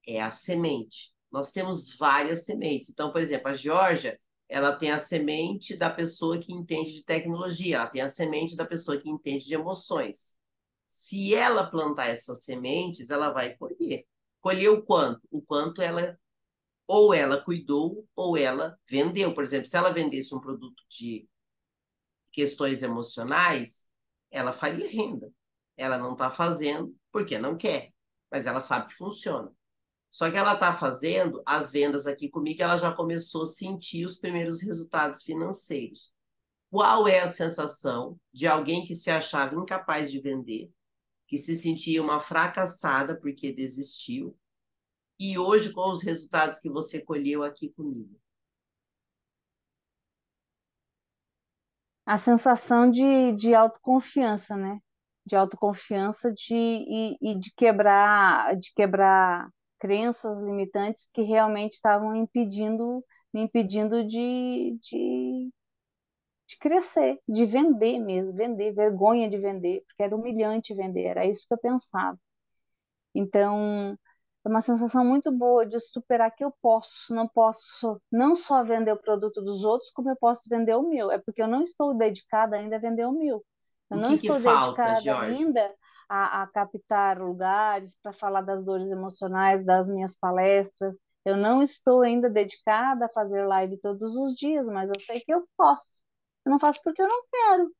É a semente. Nós temos várias sementes. Então, por exemplo, a Geórgia, ela tem a semente da pessoa que entende de tecnologia, ela tem a semente da pessoa que entende de emoções. Se ela plantar essas sementes, ela vai colher. Colher o quanto? O quanto ela ou ela cuidou ou ela vendeu. Por exemplo, se ela vendesse um produto de questões emocionais, ela faria renda. Ela não está fazendo porque não quer, mas ela sabe que funciona. Só que ela está fazendo as vendas aqui comigo, ela já começou a sentir os primeiros resultados financeiros. Qual é a sensação de alguém que se achava incapaz de vender, que se sentia uma fracassada porque desistiu, e hoje com os resultados que você colheu aqui comigo? A sensação de autoconfiança, né? De autoconfiança e de quebrar crenças limitantes que realmente estavam me impedindo de crescer, de vender mesmo, vender, vergonha de vender, porque era humilhante vender, era isso que eu pensava. Então, é uma sensação muito boa de superar que eu posso, não posso não só vender o produto dos outros, como eu posso vender o meu. É porque eu não estou dedicada ainda a vender o meu. Eu O não que estou falta, dedicada Jorge? ainda a captar lugares para falar das dores emocionais, das minhas palestras. Eu não estou ainda dedicada a fazer live todos os dias, mas eu sei que eu posso. Eu não faço porque eu não quero.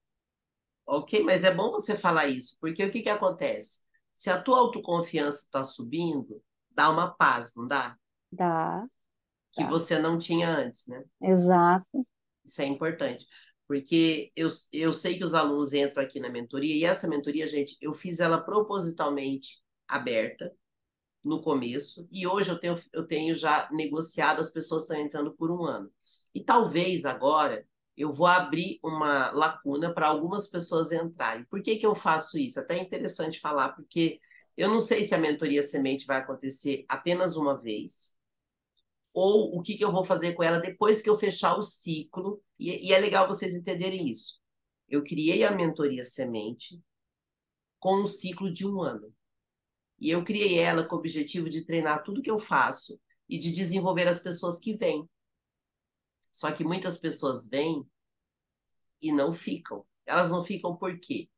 Ok, mas é bom você falar isso, porque o que que acontece? Se a tua autoconfiança está subindo, dá uma paz, não dá? Dá, Que dá. você não tinha antes, né? Exato. Isso é importante, porque eu sei que os alunos entram aqui na mentoria, e essa mentoria, gente, eu fiz ela propositalmente aberta no começo, e hoje eu tenho já negociado, as pessoas estão entrando por um ano. E talvez agora eu vou abrir uma lacuna para algumas pessoas entrarem. Por que que eu faço isso? Até é interessante falar, porque eu não sei se a mentoria semente vai acontecer apenas uma vez, ou o que que eu vou fazer com ela depois que eu fechar o ciclo. E é legal vocês entenderem isso. Eu criei a mentoria semente com um ciclo de um ano. E eu criei ela com o objetivo de treinar tudo que eu faço e de desenvolver as pessoas que vêm. Só que muitas pessoas vêm e não ficam. Elas não ficam por quê?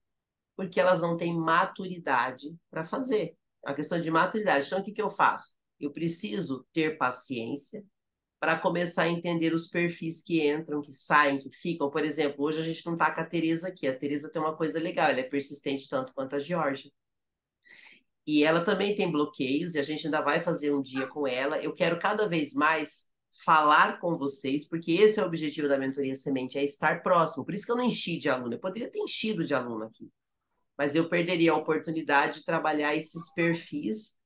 Porque elas não têm maturidade para fazer. É uma questão de maturidade. Então, o que que eu faço? Eu preciso ter paciência para começar a entender os perfis que entram, que saem, que ficam. Por exemplo, hoje a gente não está com a Tereza aqui. A Tereza tem uma coisa legal, ela é persistente tanto quanto a Georgia. E ela também tem bloqueios, e a gente ainda vai fazer um dia com ela. Eu quero cada vez mais falar com vocês, porque esse é o objetivo da mentoria semente, é estar próximo. Por isso que eu não enchi de aluno. Eu poderia ter enchido de aluno aqui, mas eu perderia a oportunidade de trabalhar esses perfis.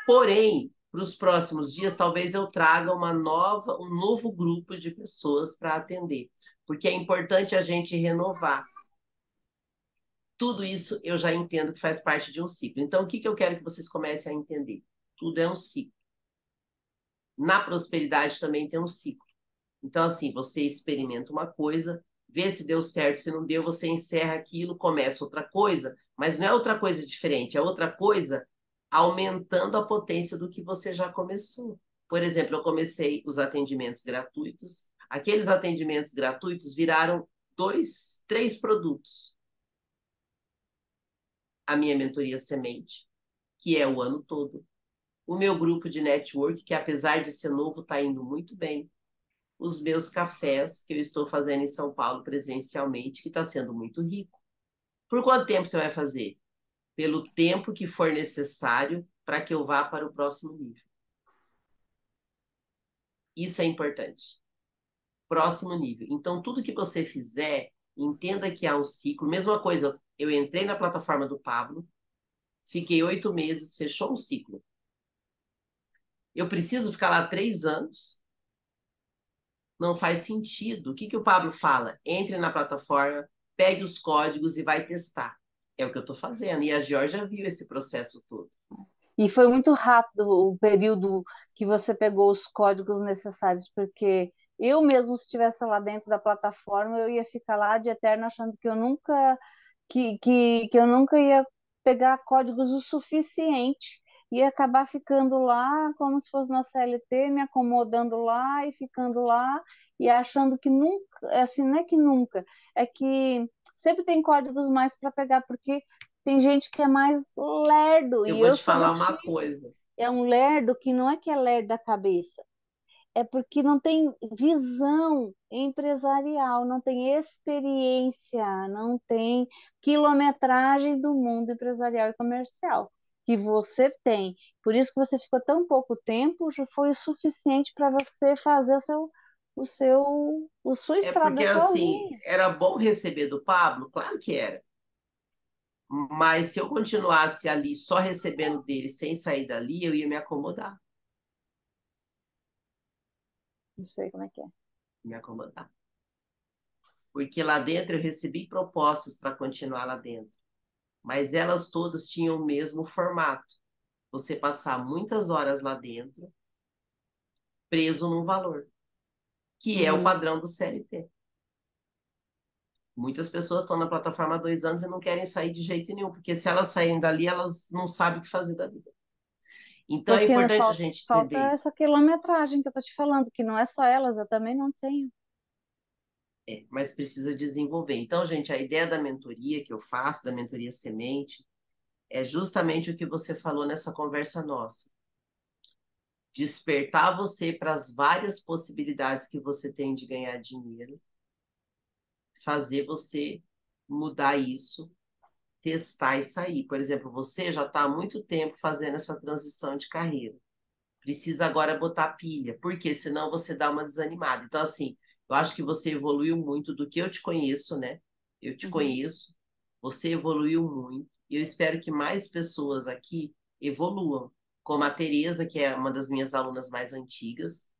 Porém, para os próximos dias, talvez eu traga um novo grupo de pessoas para atender, porque é importante a gente renovar. Tudo isso eu já entendo que faz parte de um ciclo. Então, o que eu quero que vocês comecem a entender? Tudo é um ciclo. Na prosperidade também tem um ciclo. Então, assim, você experimenta uma coisa, vê se deu certo, se não deu, você encerra aquilo, começa outra coisa, mas não é outra coisa diferente, é outra coisa aumentando a potência do que você já começou. Por exemplo, eu comecei os atendimentos gratuitos, aqueles atendimentos gratuitos viraram 3 produtos. A minha mentoria semente, que é o ano todo. O meu grupo de network, que apesar de ser novo, está indo muito bem. Os meus cafés, que eu estou fazendo em São Paulo presencialmente, que está sendo muito rico. Por quanto tempo você vai fazer? Pelo tempo que for necessário para que eu vá para o próximo nível. Isso é importante. Próximo nível. Então, tudo que você fizer, entenda que há um ciclo. Mesma coisa, eu entrei na plataforma do Pablo, fiquei 8 meses, fechou um ciclo. Eu preciso ficar lá 3 anos? Não faz sentido. O que o Pablo fala? Entre na plataforma, pegue os códigos e vai testar. É o que eu estou fazendo. E a Georgia viu esse processo todo. E foi muito rápido o período que você pegou os códigos necessários, porque eu mesmo, se estivesse lá dentro da plataforma, eu ia ficar lá de eterno achando que eu nunca, que eu nunca ia pegar códigos o suficiente. Ia acabar ficando lá como se fosse na CLT, me acomodando lá e ficando lá e achando que nunca, assim, não é que nunca, é que sempre tem códigos mais para pegar, porque tem gente que é mais lerdo, Eu e vou eu te sou do falar uma tipo. coisa. É um lerdo que não é que é lerdo da cabeça, é porque não tem visão empresarial, não tem experiência, não tem quilometragem do mundo empresarial e comercial que você tem. Por isso que você ficou tão pouco tempo, já foi o suficiente para você fazer a sua É estrada porque, assim, sozinho. era bom receber do Pablo? Claro que era. Mas se eu continuasse ali só recebendo dele sem sair dali, eu ia me acomodar. Não sei como é que é. Me acomodar. Porque lá dentro eu recebi propostas para continuar lá dentro. Mas elas todas tinham o mesmo formato. Você passar muitas horas lá dentro, preso num valor, que é o Uhum. padrão do CLT. Muitas pessoas estão na plataforma há 2 anos e não querem sair de jeito nenhum, porque se elas saírem dali, elas não sabem o que fazer da vida. Então é Porque não importante a falta, gente falta entender, essa quilometragem que eu tô te falando, que não é só elas, eu também não tenho. mas precisa desenvolver. Então, gente, a ideia da mentoria que eu faço, da mentoria semente, é justamente o que você falou nessa conversa nossa. Despertar você para as várias possibilidades que você tem de ganhar dinheiro, fazer você mudar isso, testar e sair. Por exemplo, você já está há muito tempo fazendo essa transição de carreira. Precisa agora botar pilha, porque senão você dá uma desanimada. Então, assim, eu acho que você evoluiu muito do que eu te conheço, né? Eu te Uhum. conheço, você evoluiu muito, e eu espero que mais pessoas aqui evoluam, como a Tereza, que é uma das minhas alunas mais antigas,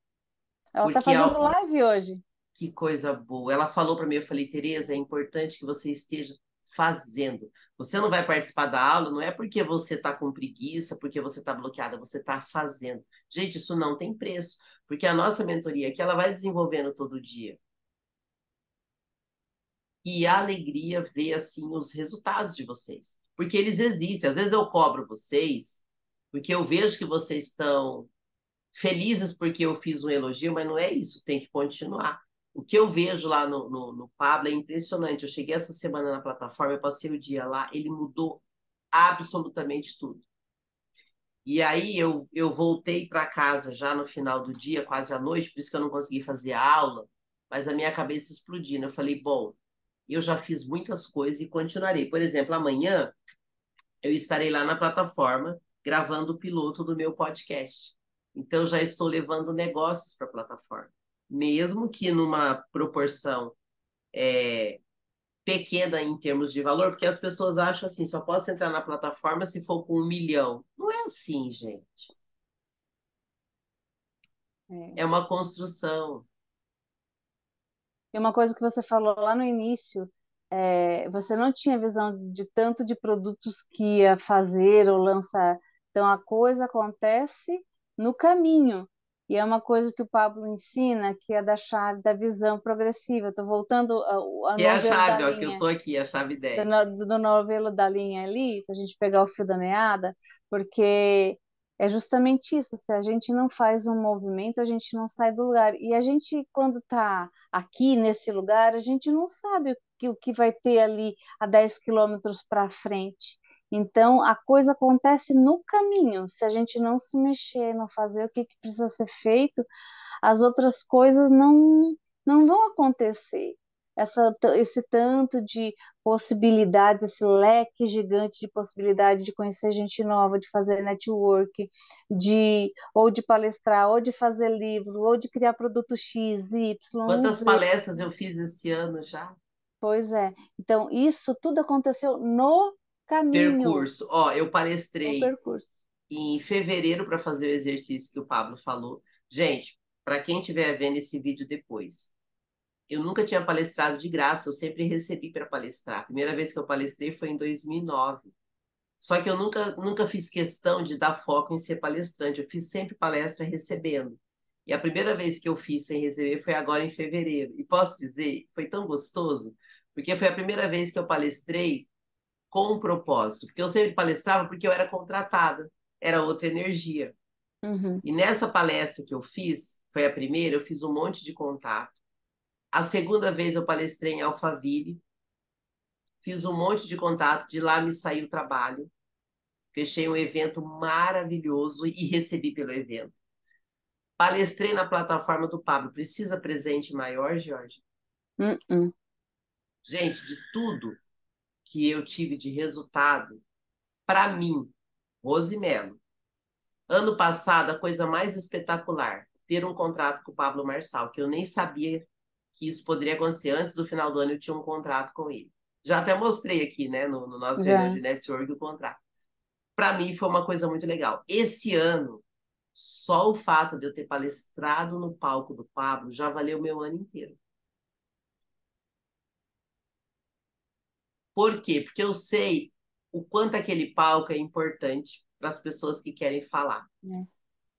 Ela tá porque fazendo live hoje. que coisa boa. Ela falou para mim, eu falei, Tereza, é importante que você esteja fazendo. Você não vai participar da aula, não é porque você está com preguiça, porque você está bloqueada, você está fazendo. Gente, isso não tem preço, porque a nossa mentoria aqui, ela vai desenvolvendo todo dia. E a alegria ver, assim, os resultados de vocês. Porque eles existem. Às vezes eu cobro vocês, porque eu vejo que vocês estão felizes porque eu fiz um elogio, mas não é isso, tem que continuar. O que eu vejo lá no Pablo é impressionante. Eu cheguei essa semana na plataforma, eu passei o dia lá, ele mudou absolutamente tudo. E aí eu voltei para casa já no final do dia, quase à noite, por isso que eu não consegui fazer a aula, mas a minha cabeça explodindo. Eu falei, bom, eu já fiz muitas coisas e continuarei. Por exemplo, amanhã eu estarei lá na plataforma gravando o piloto do meu podcast. Então, já estou levando negócios para a plataforma. Mesmo que numa proporção é, pequena em termos de valor, porque as pessoas acham assim, só posso entrar na plataforma se for com 1 milhão. Não é assim, gente. É. É uma construção. E uma coisa que você falou lá no início, você não tinha visão de tanto de produtos que ia fazer ou lançar. Então a coisa acontece no caminho. E é uma coisa que o Pablo ensina, que é da chave da visão progressiva. Estou voltando ao Que é a novelo da chave, ó, que eu linha tô aqui, a chave do, 10. no- do novelo da linha ali, para a gente pegar o fio da meada, porque é justamente isso. Se a gente não faz um movimento, a gente não sai do lugar. E a gente, quando está aqui nesse lugar, a gente não sabe o que vai ter ali a 10 quilômetros para frente. Então, a coisa acontece no caminho. Se a gente não se mexer, não fazer o que precisa ser feito, as outras coisas não vão acontecer. Esse tanto de possibilidades, esse leque gigante de possibilidade de conhecer gente nova, de fazer network, ou de palestrar, ou de fazer livro, ou de criar produto X, Y, Quantas Z. palestras eu fiz esse ano já? Pois é. Então, isso tudo aconteceu no caminho, Percurso. Ó, eu no palestrei percurso. em fevereiro para fazer o exercício que o Pablo falou. Gente, para quem estiver vendo esse vídeo depois, eu nunca tinha palestrado de graça, eu sempre recebi para palestrar. A primeira vez que eu palestrei foi em 2009. Só que eu nunca fiz questão de dar foco em ser palestrante, eu fiz sempre palestra recebendo. E a primeira vez que eu fiz sem receber foi agora em fevereiro. E posso dizer, foi tão gostoso, porque foi a primeira vez que eu palestrei com um propósito. Porque eu sempre palestrava porque eu era contratada, era outra energia. Uhum, E nessa palestra que eu fiz, foi a primeira, eu fiz um monte de contato. A segunda vez eu palestrei em Alphaville, fiz um monte de contato, de lá me saiu o trabalho, fechei um evento maravilhoso e recebi pelo evento. Palestrei na plataforma do Pablo. Precisa presente maior, Jorge? uhum. Gente, de tudo que eu tive de resultado, para mim, Rose Melo, ano passado, a coisa mais espetacular, ter um contrato com o Pablo Marçal, que eu nem sabia que isso poderia acontecer. Antes do final do ano, eu tinha um contrato com ele. Já até mostrei aqui, né, no nosso reunião Já. de network, o contrato. Para mim, foi uma coisa muito legal. Esse ano, só o fato de eu ter palestrado no palco do Pablo já valeu meu ano inteiro. Por quê? Porque eu sei o quanto aquele palco é importante para as pessoas que querem falar. É.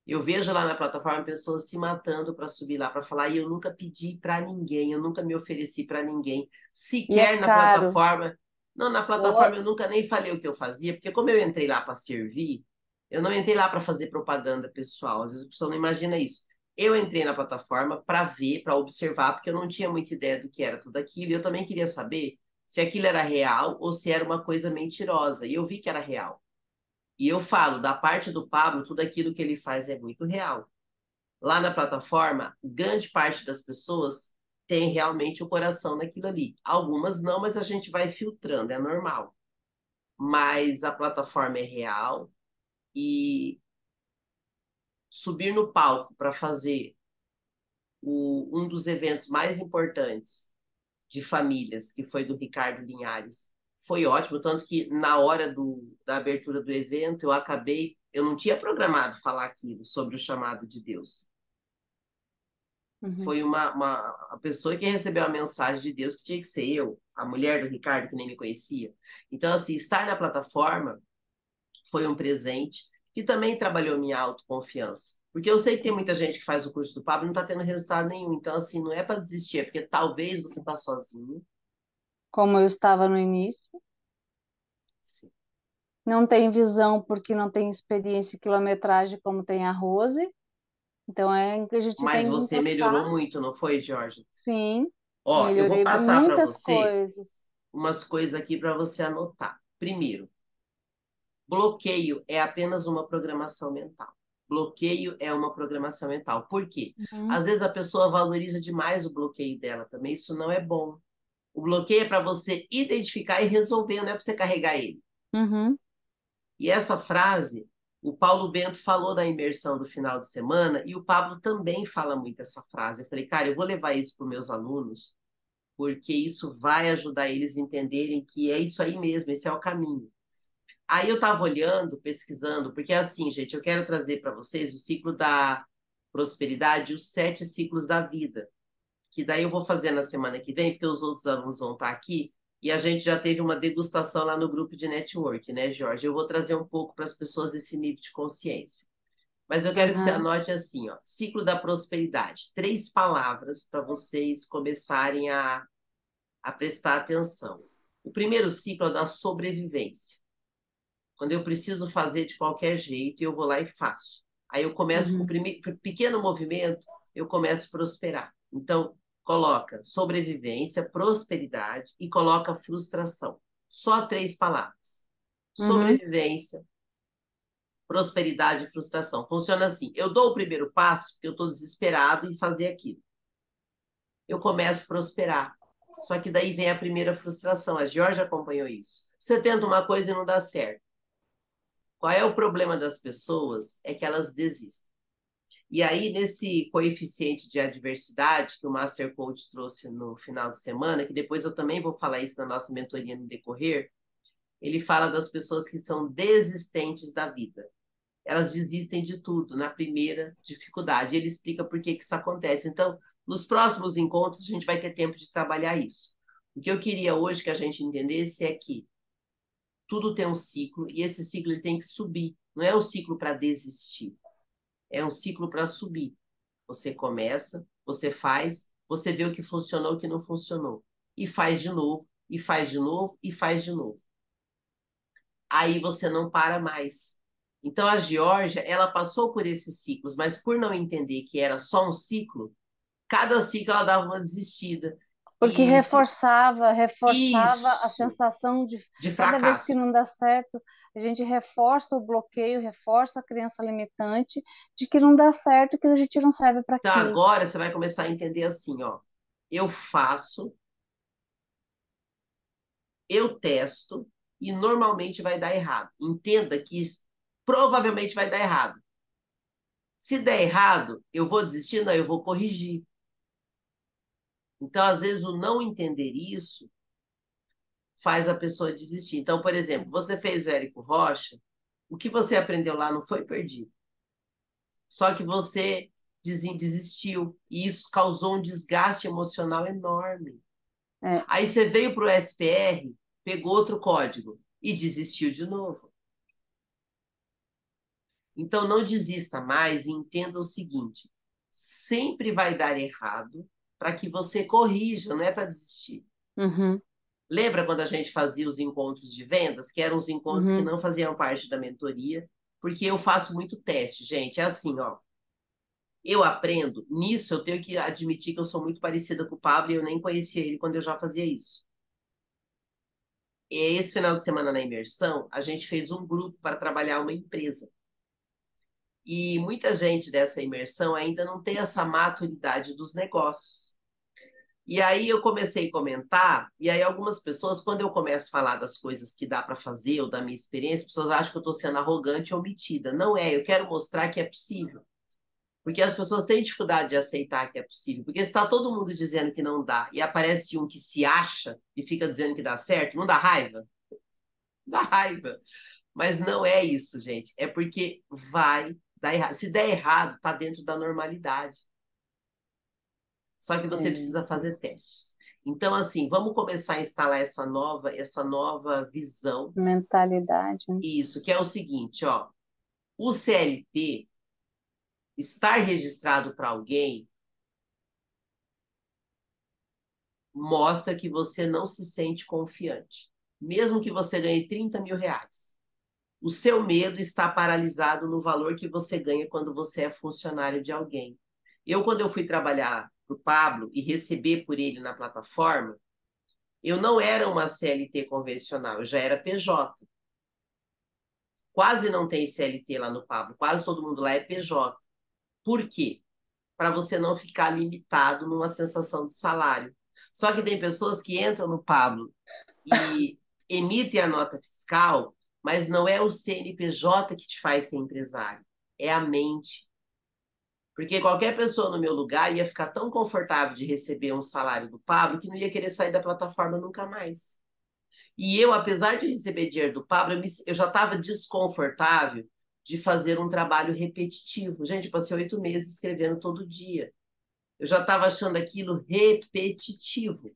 Eu vejo lá na plataforma pessoas se matando para subir lá para falar e eu nunca pedi para ninguém, eu nunca me ofereci para ninguém, E é sequer na caro. plataforma. Não, na O- plataforma eu nunca nem falei o que eu fazia, porque como eu entrei lá para servir, eu não entrei lá para fazer propaganda pessoal. Às vezes a pessoa não imagina isso. Eu entrei na plataforma para ver, para observar, porque eu não tinha muita ideia do que era tudo aquilo, e eu também queria saber se aquilo era real ou se era uma coisa mentirosa. E eu vi que era real. E eu falo, da parte do Pablo, tudo aquilo que ele faz é muito real. Lá na plataforma, grande parte das pessoas tem realmente o coração naquilo ali. Algumas não, mas a gente vai filtrando, é normal. Mas a plataforma é real e subir no palco para fazer um dos eventos mais importantes de famílias, que foi do Ricardo Linhares, foi ótimo, tanto que na hora da abertura do evento eu não tinha programado falar aquilo sobre o chamado de Deus. Uhum. Foi a pessoa que recebeu a mensagem de Deus, que tinha que ser eu, a mulher do Ricardo, que nem me conhecia. Então, assim, estar na plataforma foi um presente que também trabalhou minha autoconfiança. Porque eu sei que tem muita gente que faz o curso do Pablo e não está tendo resultado nenhum. Então, assim, não é para desistir, é porque talvez você está sozinho. Como eu estava no início. Sim. Não tem visão porque não tem experiência e quilometragem como tem a Rose. Então é que a gente Mas tem que você encaixar. melhorou muito, não foi, Jorge? Sim, Ó, eu vou melhorei passar para muitas você coisas. umas coisas aqui para você anotar. Primeiro, bloqueio é apenas uma programação mental. Bloqueio é uma programação mental. Por quê? Uhum, Às vezes a pessoa valoriza demais o bloqueio dela também. Isso não é bom. O bloqueio é para você identificar e resolver, não é para você carregar ele. uhum, E essa frase, O Paulo Bento falou da imersão do final de semana e o Pablo também fala muito essa frase. Eu falei, cara, eu vou levar isso para os meus alunos, porque isso vai ajudar eles a entenderem que é isso aí mesmo, esse é o caminho. Aí eu estava olhando, pesquisando, porque assim, gente, eu quero trazer para vocês o ciclo da prosperidade, os 7 ciclos da vida, que daí eu vou fazer na semana que vem, porque os outros alunos vão estar aqui, e a gente já teve uma degustação lá no grupo de network, né, Jorge? Eu vou trazer um pouco para as pessoas esse nível de consciência. Mas eu quero que você Uhum, anote assim, ó, ciclo da prosperidade. 3 palavras para vocês começarem a prestar atenção. O primeiro ciclo é da sobrevivência. Quando eu preciso fazer de qualquer jeito, eu vou lá e faço. Aí eu começo com o uhum, primeiro pequeno movimento, eu começo a prosperar. Então, coloca sobrevivência, prosperidade e coloca frustração. Só 3 palavras. uhum. Sobrevivência, prosperidade e frustração. Funciona assim: eu dou o primeiro passo porque eu estou desesperado em fazer aquilo. Eu começo a prosperar. Só que daí vem a primeira frustração. A Georgia acompanhou isso. Você tenta uma coisa e não dá certo. Qual é o problema das pessoas? É que elas desistem. E aí, nesse coeficiente de adversidade que o Master Coach trouxe no final de semana, que depois eu também vou falar isso na nossa mentoria no decorrer, ele fala das pessoas que são desistentes da vida. Elas desistem de tudo na primeira dificuldade. Ele explica por que isso acontece. Então, nos próximos encontros, a gente vai ter tempo de trabalhar isso. O que eu queria hoje que a gente entendesse é que tudo tem um ciclo e esse ciclo ele tem que subir. Não é um ciclo para desistir, é um ciclo para subir. Você começa, você faz, você vê o que funcionou, o que não funcionou. E faz de novo, e faz de novo, e faz de novo. Aí você não para mais. Então a Geórgia, ela passou por esses ciclos, mas por não entender que era só um ciclo, cada ciclo ela dava uma desistida. Porque E se reforçava a isso sensação de de cada vez que fracasso. não dá certo, a gente reforça o bloqueio, reforça a crença limitante de que não dá certo, que a gente não serve para Então aquilo. agora você vai começar a entender assim, ó, eu faço, eu testo e normalmente vai dar errado. Entenda que provavelmente vai dar errado. Se der errado, eu vou desistir? Não, eu vou corrigir. Então, às vezes, o não entender isso faz a pessoa desistir. Então, por exemplo, você fez o Érico Rocha, o que você aprendeu lá não foi perdido. Só que você desistiu. E isso causou um desgaste emocional enorme. É, Aí você veio para o SPR, pegou outro código e desistiu de novo. Então, não desista mais e entenda o seguinte: sempre vai dar errado para que você corrija, não é para desistir. uhum, Lembra quando a gente fazia os encontros de vendas, que eram os encontros que uhum. não faziam parte da mentoria? Porque eu faço muito teste, gente. É assim, ó. Eu aprendo, nisso eu tenho que admitir que eu sou muito parecida com o Pablo e eu nem conhecia ele quando eu já fazia isso. E esse final de semana na imersão, a gente fez um grupo para trabalhar uma empresa. E muita gente dessa imersão ainda não tem essa maturidade dos negócios. E aí eu comecei a comentar, e aí algumas pessoas, quando eu começo a falar das coisas que dá para fazer, ou da minha experiência, as pessoas acham que eu estou sendo arrogante ou metida. Não é, eu quero mostrar que é possível. Porque as pessoas têm dificuldade de aceitar que é possível. Porque se está todo mundo dizendo que não dá, e aparece um que se acha e fica dizendo que dá certo, não dá raiva? Dá raiva. Mas não é isso, gente. É porque vai dar errado. Se der errado, está dentro da normalidade. Só que você precisa É, fazer testes. Então, assim, vamos começar a instalar essa nova visão. mentalidade, né? Isso, que é o seguinte, ó. O CLT, estar registrado para alguém, mostra que você não se sente confiante. Mesmo que você ganhe 30 mil reais. O seu medo está paralisado no valor que você ganha quando você é funcionário de alguém. Quando eu fui trabalhar para o Pablo e receber por ele na plataforma, eu não era uma CLT convencional, eu já era PJ. Quase não tem CLT lá no Pablo, quase todo mundo lá é PJ. Por quê? Para você não ficar limitado numa sensação de salário. Só que tem pessoas que entram no Pablo e emitem a nota fiscal, mas não é o CNPJ que te faz ser empresário, é a mente. Porque qualquer pessoa no meu lugar ia ficar tão confortável de receber um salário do Pablo que não ia querer sair da plataforma nunca mais. E eu, apesar de receber dinheiro do Pablo, eu já estava desconfortável de fazer um trabalho repetitivo. Gente, eu passei 8 meses escrevendo todo dia. Eu já estava achando aquilo repetitivo.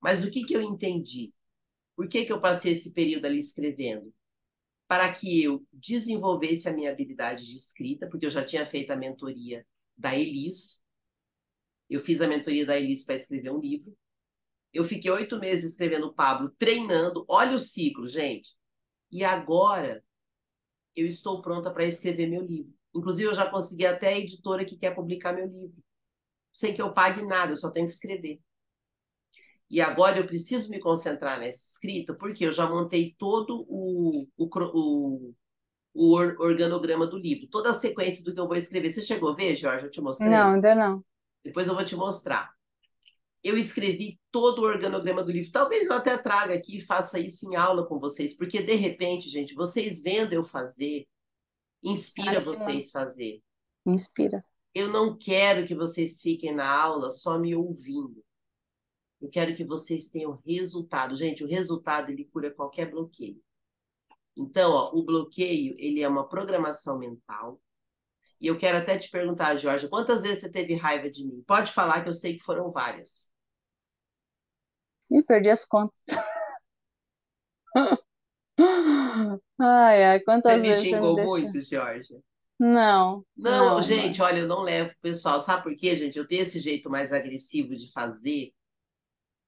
Mas o que, que eu entendi? Por que, que eu passei esse período ali escrevendo? Para que eu desenvolvesse a minha habilidade de escrita, porque eu já tinha feito a mentoria da Elis. Eu fiz a mentoria da Elis para escrever um livro. Eu fiquei 8 meses escrevendo o Pablo, treinando. Olha o ciclo, gente. E agora eu estou pronta para escrever meu livro. Inclusive, eu já consegui até a editora que quer publicar meu livro. Sem que eu pague nada, eu só tenho que escrever. E agora eu preciso me concentrar nessa escrita, porque eu já montei todo o organograma do livro, toda a sequência do que eu vou escrever. Você chegou a ver, Jorge? Eu te Não, mostrei? ainda não. Depois eu vou te mostrar. Eu escrevi todo o organograma do livro. Talvez eu até traga aqui e faça isso em aula com vocês, porque de repente, gente, vocês vendo eu fazer, inspira Anima, vocês a fazer. inspira. Eu não quero que vocês fiquem na aula só me ouvindo. Eu quero que vocês tenham resultado. Gente, o resultado ele cura qualquer bloqueio. Então, ó, o bloqueio ele é uma programação mental. E eu quero até te perguntar, Jorge, quantas vezes você teve raiva de mim? Pode falar que eu sei que foram várias. Ih, perdi as contas. Ai, ai, Você quantas me vezes você me xingou deixa? muito, Jorge? Não, Não, não, gente, olha, eu não levo pro pessoal. Sabe por quê, gente? Eu tenho esse jeito mais agressivo de fazer,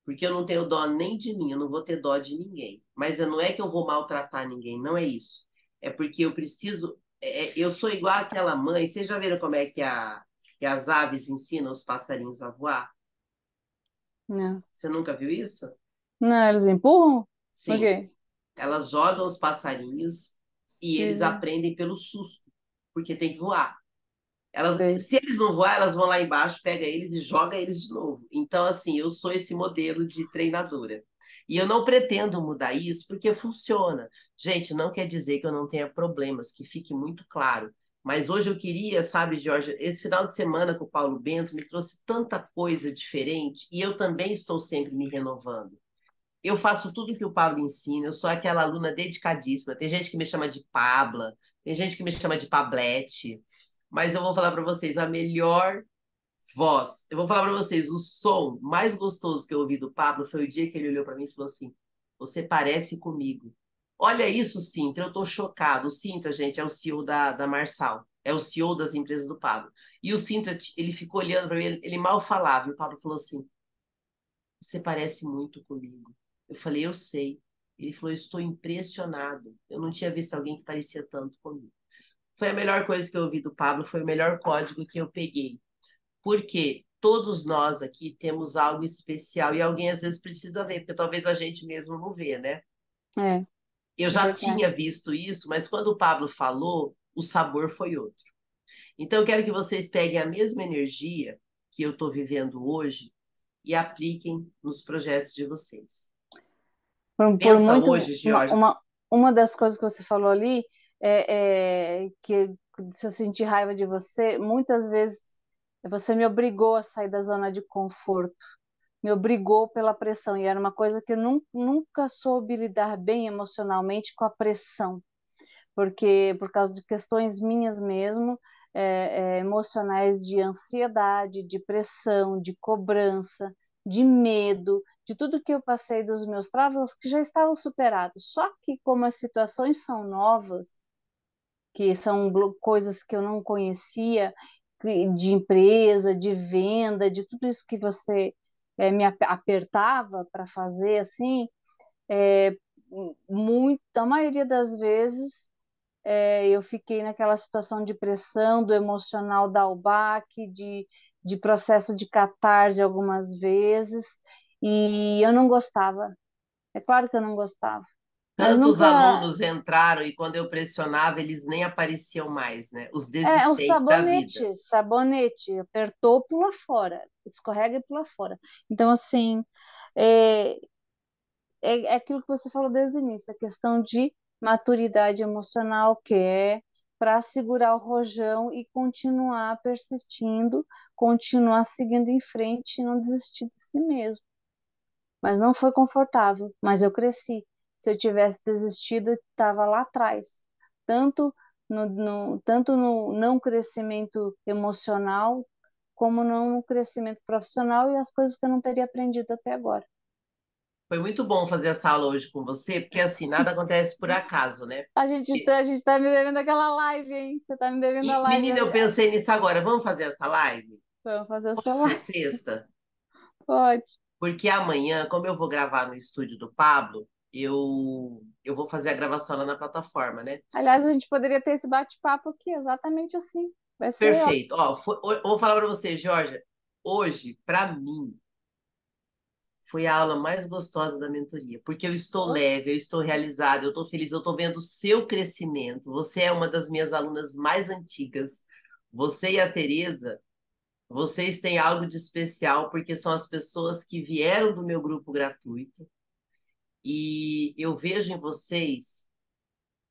porque eu não tenho dó nem de mim, eu não vou ter dó de ninguém. Mas não é que eu vou maltratar ninguém, não é isso. É porque eu preciso. Eu sou igual àquela mãe. Vocês já viram como é que as aves ensinam os passarinhos a voar? não. Você nunca viu isso? Não, eles empurram? Por Sim. quê? Elas jogam os passarinhos e eles Sim, aprendem pelo susto, porque tem que voar. Elas, sei. se eles não voar, elas vão lá embaixo, pega eles e joga eles de novo. Então, assim, eu sou esse modelo de treinadora. E eu não pretendo mudar isso porque funciona. Gente, não quer dizer que eu não tenha problemas, que fique muito claro. Mas hoje eu queria, sabe, Jorge, esse final de semana com o Paulo Bento me trouxe tanta coisa diferente e eu também estou sempre me renovando. Eu faço tudo que o Pablo ensina, eu sou aquela aluna dedicadíssima. Tem gente que me chama de Pabla, tem gente que me chama de Pablete, mas eu vou falar para vocês a melhor voz. Eu vou falar para vocês, o som mais gostoso que eu ouvi do Pablo foi o dia que ele olhou para mim e falou assim: "Você parece comigo". Olha isso, Sintra, eu estou chocado. O Sintra, gente, é o CEO da Marçal, é o CEO das empresas do Pablo. E o Sintra, ele ficou olhando para mim, ele mal falava, e o Pablo falou assim: "Você parece muito comigo". Eu falei: "Eu sei". Ele falou: "Estou impressionado. Eu não tinha visto alguém que parecia tanto comigo". Foi a melhor coisa que eu ouvi do Pablo, foi o melhor código que eu peguei. Porque todos nós aqui temos algo especial e alguém às vezes precisa ver, porque talvez a gente mesmo não vê, né? É, Eu já verdade. tinha visto isso, mas quando o Pablo falou, o sabor foi outro. Então eu quero que vocês peguem a mesma energia que eu estou vivendo hoje e apliquem nos projetos de vocês. Por Pensa muito, hoje, Jorge. uma das coisas que você falou ali é que se eu sentir raiva de você, muitas vezes você me obrigou a sair da zona de conforto, me obrigou pela pressão, e era uma coisa que eu nunca soube lidar bem emocionalmente com a pressão, porque por causa de questões minhas mesmo, emocionais de ansiedade, de pressão, de cobrança, de medo, de tudo que eu passei dos meus traumas que já estavam superados. Só que como as situações são novas, que são coisas que eu não conhecia, de empresa, de venda, de tudo isso que você me apertava para fazer assim, é, muito, a maioria das vezes eu fiquei naquela situação de pressão, do emocional dar o baque, de processo de catarse algumas vezes, e eu não gostava. É claro que eu não gostava, mas Tantos nunca. alunos entraram e quando eu pressionava, eles nem apareciam mais, né? Os É um desistentes da vida. sabonete, sabonete, apertou, pula fora, escorrega e pula fora. Então, assim, é, é aquilo que você falou desde o início, a questão de maturidade emocional, que é para segurar o rojão e continuar persistindo, continuar seguindo em frente e não desistir de si mesmo. Mas não foi confortável, mas eu cresci. Se eu tivesse desistido, eu estava lá atrás, tanto tanto no não crescimento emocional, como no crescimento profissional e as coisas que eu não teria aprendido até agora. Foi muito bom fazer essa aula hoje com você, porque assim, nada acontece por acaso, né? A gente tá me devendo aquela live, hein? Você tá me devendo a E, live, menina, eu aliás. pensei nisso agora. Vamos fazer essa live? Vamos fazer essa Pode ser live? sexta? Pode. Porque amanhã, como eu vou gravar no estúdio do Pablo, eu vou fazer a gravação lá na plataforma, né? Aliás, a gente poderia ter esse bate-papo aqui, exatamente assim. Vai ser, ó. Perfeito. Ó, eu vou falar para você, Georgia. Hoje, para mim, foi a aula mais gostosa da mentoria, porque eu estou leve, eu estou realizada, eu estou feliz, eu estou vendo o seu crescimento. Você é uma das minhas alunas mais antigas. Você e a Tereza, vocês têm algo de especial, porque são as pessoas que vieram do meu grupo gratuito. E eu vejo em vocês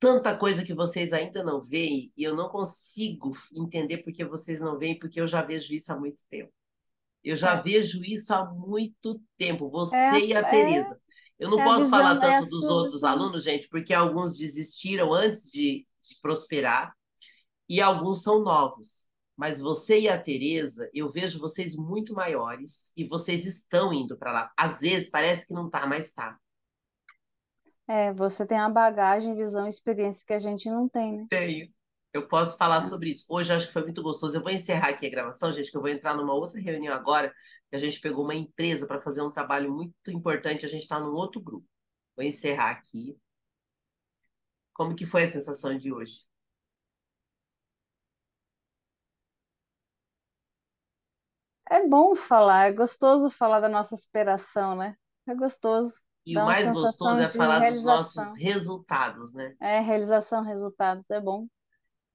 tanta coisa que vocês ainda não veem, e eu não consigo entender porque vocês não veem, porque eu já vejo isso há muito tempo. Eu já É, vejo isso há muito tempo, é, você e a é, Tereza. Eu não é a posso falar visão, é a tanto dos sua outros visão. alunos, gente, porque alguns desistiram antes de prosperar e alguns são novos. Mas você e a Tereza, eu vejo vocês muito maiores e vocês estão indo para lá. Às vezes parece que não tá, mas tá. É, você tem uma bagagem, visão e experiência que a gente não tem, né? Tenho. Eu posso falar É. sobre isso. Hoje eu acho que foi muito gostoso. Eu vou encerrar aqui a gravação, gente, que eu vou entrar numa outra reunião agora, que a gente pegou uma empresa para fazer um trabalho muito importante. A gente está num outro grupo. Vou encerrar aqui. Como que foi a sensação de hoje? É bom falar, é gostoso falar da nossa superação, né? É gostoso, E o dá uma mais gostoso sensação é de falar dos nossos realização. resultados, né? É, realização, resultados, é bom.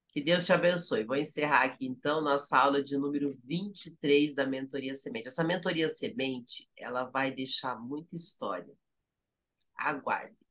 Que Deus te abençoe. Vou encerrar aqui, então, nossa aula de número 23 da Mentoria Semente. Essa Mentoria Semente, ela vai deixar muita história. Aguarde.